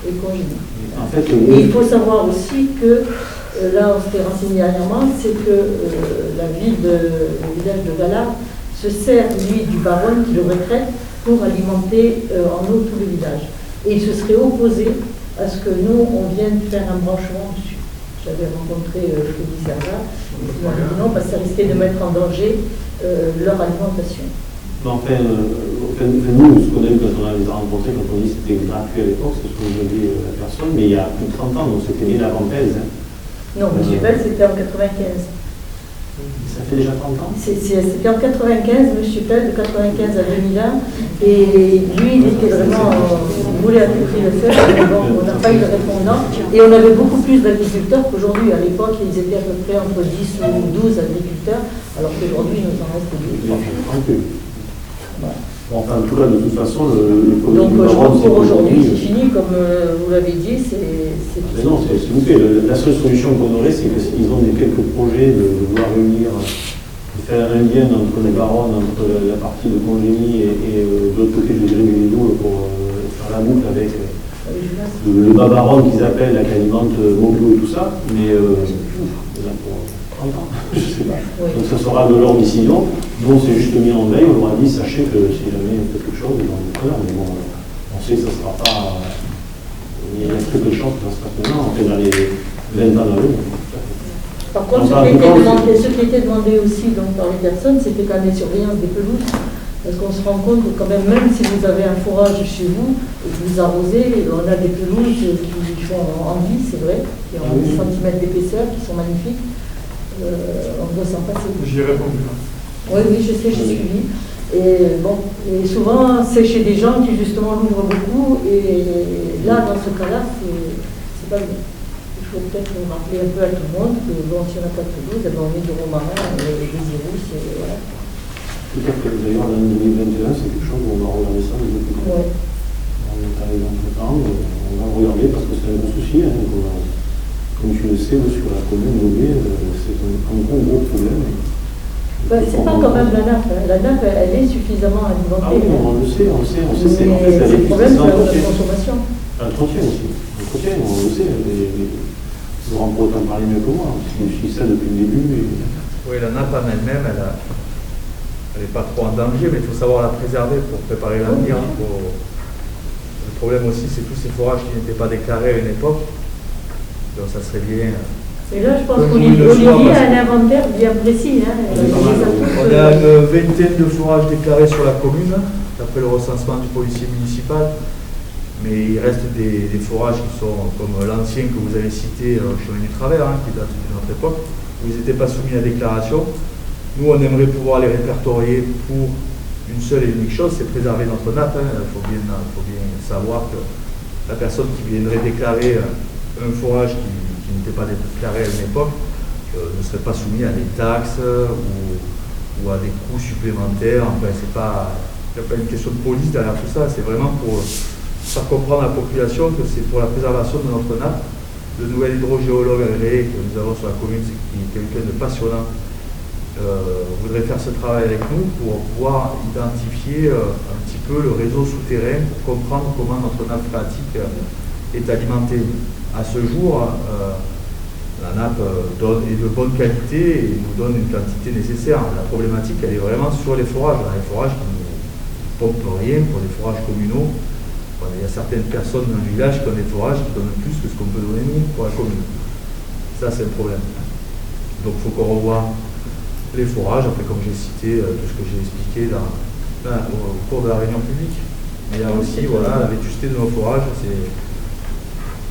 et Congénie. En fait, et il faut savoir aussi que là on s'était renseigné dernièrement, c'est que le village de Galard se sert lui du baron qui le retraite pour alimenter en eau tout le village. Et il se serait opposé à ce que nous, on vienne faire un branchement dessus. J'avais rencontré Félix Servat, il m'a dit non, parce que ça risquait de mettre en danger leur alimentation. Enfin, nous, ce qu'on a eu quand on les a rencontrés, quand on dit que c'était gratuit à l'époque, c'est ce que vous avez dit la personne, mais il y a plus de 30 ans, donc c'était bien avant Pell. Hein. Non, M. Pell, c'était en 95. Ça fait déjà 30 ans. C'était en 95, M. Pell, de 95 à 2001, et lui, il était vraiment, il voulait à tout prix le faire, mais bon, on n'a pas eu de répondant, et on avait beaucoup plus d'agriculteurs qu'aujourd'hui. À l'époque, ils étaient à peu près entre 10 ou 12 agriculteurs, alors qu'aujourd'hui, il nous en reste 10. Voilà. Bon, enfin, en tout cas, de toute façon, donc, je pense pour aujourd'hui, c'est fini, comme vous l'avez dit, c'est mais non, c'est loupé. La seule solution qu'on aurait, c'est qu'ils ont quelques projets de vouloir réunir, de faire un lien entre les baronnes, entre la partie de Congénie et de l'autre côté, je dirais, les loups, pour faire la boucle avec le bas baronne qu'ils appellent, qui alimente Moglou et tout ça, mais pour 30 ans, je ne sais pas. Oui. Donc ça sera de leur décision. Bon, c'est juste mis en veille, on leur a dit, sachez que si jamais il y a quelque chose, ils vont le faire, mais bon, on sait que ça ne sera pas. Il y a très peu de chances que ça se passe maintenant, on fait dans les 20 ans d'avant. Par contre, ce qui était demandé aussi donc, par les personnes, c'était quand même la surveillance des pelouses. Parce qu'on se rend compte que quand même si vous avez un forage chez vous, et que vous arrosez, on a des pelouses qui font envie, c'est vrai, qui ont 10 cm d'épaisseur, qui sont magnifiques. On doit s'en passer. J'y ai répondu. Oui, je sais, j'ai suivi. Et bon, et souvent, c'est chez des gens qui justement l'ouvrent beaucoup, et là, dans ce cas-là, c'est pas bien. Il faut peut-être rappeler un peu à tout le monde que bon, si on n'a pas de pelouse, on met du romarin, des irous, et voilà. Peut-être que d'ailleurs, l'année 2021, c'est quelque chose où on va regarder ça. Ouais. On est arrivé dans le temps, on va le regarder parce que c'est un gros souci. Hein, comme tu le sais, sur la commune d'Aubé, c'est un gros problème. C'est pas quand même la nappe. La nappe, elle est suffisamment alimentée. Ah oui, on le sait. C'est le problème de la consommation. L'entretien aussi. L'entretien, on le sait. Laurent pourrait en parler mieux que moi. Je suis ça depuis le début. Oui, la nappe en elle-même, elle n'est pas trop en danger, mais il faut savoir la préserver pour préparer l'avenir. Le problème aussi, c'est tous ces forages qui n'étaient pas déclarés à une époque. Donc ça serait bien. Et là, je pense qu'Olivier a un inventaire bien précis. Hein, on a une vingtaine de forages déclarés sur la commune, d'après le recensement du policier municipal. Mais il reste des forages qui sont comme l'ancien que vous avez cité, Chemin du Travers, hein, qui date de notre époque, où ils n'étaient pas soumis à déclaration. Nous, on aimerait pouvoir les répertorier pour une seule et unique chose, c'est préserver notre nappe. Il faut bien savoir que la personne qui viendrait déclarer un forage qui n'était pas déclaré à une époque ne serait pas soumis à des taxes ou à des coûts supplémentaires. Enfin, il n'y a pas une question de police derrière tout ça, c'est vraiment pour faire comprendre à la population que c'est pour la préservation de notre nappe. Le nouvel hydrogéologue agréé que nous avons sur la commune, c'est quelqu'un de passionnant, voudrait faire ce travail avec nous pour pouvoir identifier un petit peu le réseau souterrain pour comprendre comment notre nappe phréatique est alimentée. À ce jour, la nappe est de bonne qualité et nous donne une quantité nécessaire. La problématique, elle est vraiment sur les forages. Les forages qui ne pompent rien pour les forages communaux. Il y a certaines personnes dans le village qui ont des forages qui donnent plus que ce qu'on peut donner nous pour la commune. Ça, c'est un problème. Donc, il faut qu'on revoie les forages, après, comme j'ai cité tout ce que j'ai expliqué au cours de la réunion publique. Mais il y a aussi la vétusté de nos forages.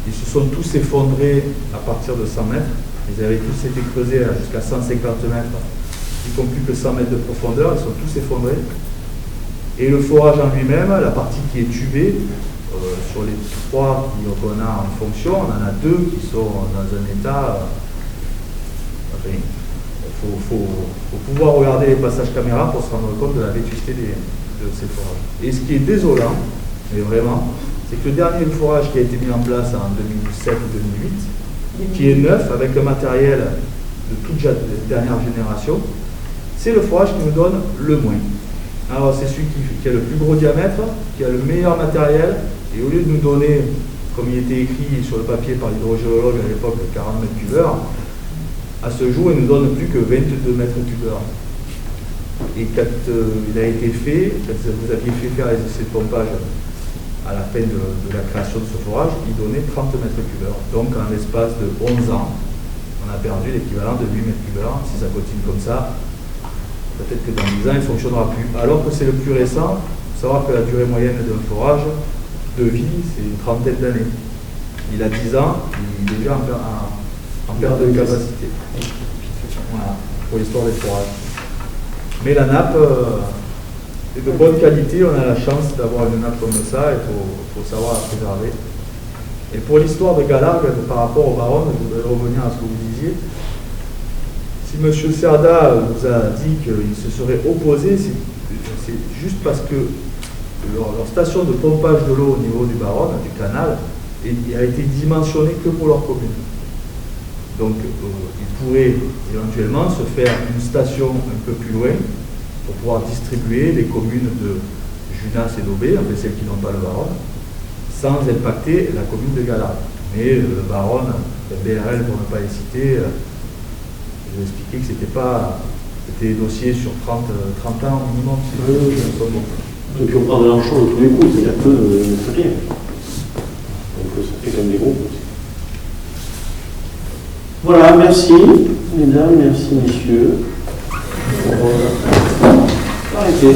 Ils se sont tous effondrés à partir de 100 mètres. Ils avaient tous été creusés jusqu'à 150 mètres. Ils font plus que 100 mètres de profondeur. Ils sont tous effondrés. Et le forage en lui-même, la partie qui est tubée, sur les 3 qu'on a en fonction, on en a 2 qui sont dans un état... il faut pouvoir regarder les passages caméra pour se rendre compte de la vétusté de ces forages. Et ce qui est désolant, mais vraiment, c'est que le dernier forage qui a été mis en place en 2007 ou 2008, qui est neuf, avec un matériel de toute dernière génération, c'est le forage qui nous donne le moins. Alors c'est celui qui a le plus gros diamètre, qui a le meilleur matériel, et au lieu de nous donner, comme il était écrit sur le papier par l'hydrogéologue à l'époque, 40 mètres cubeurs, à ce jour, il ne nous donne plus que 22 mètres cubeurs. Et quand il a été fait, quand vous aviez fait faire les essais de pompage à la fin de la création de ce forage, il donnait 30 mètres cubeurs. Donc en l'espace de 11 ans, on a perdu l'équivalent de 8 mètres cubeurs. Si ça continue comme ça, peut-être que dans 10 ans, il ne fonctionnera plus. Alors que c'est le plus récent, il faut savoir que la durée moyenne d'un forage de vie, c'est une trentaine d'années. Il a 10 ans, il est déjà en perte de capacité. Voilà, pour l'histoire des forages. Mais la nappe est de bonne qualité, on a la chance d'avoir une nappe comme ça, il faut savoir la préserver. Et pour l'histoire de Galargues, par rapport au Baronne, je voudrais revenir à ce que vous disiez. Si M. Cerda vous a dit qu'il se serait opposé, c'est juste parce que leur station de pompage de l'eau au niveau du Baronne, du canal, a été dimensionnée que pour leur commune. Donc ils pourraient éventuellement se faire une station un peu plus loin pour pouvoir distribuer les communes de Junas et d'Aubé, enfin celles qui n'ont pas le Baronne, sans impacter la commune de Galargues. Mais le Baronne, le BRL pour ne pas les citer, je vous ai expliqué que c'était des dossiers sur 30 ans au minimum. Et puis on prend de l'argent de tous les coups, c'est-à-dire que c'est rien. Donc ça fait comme des groupes aussi. Voilà, merci mesdames, merci messieurs. Arrêtez.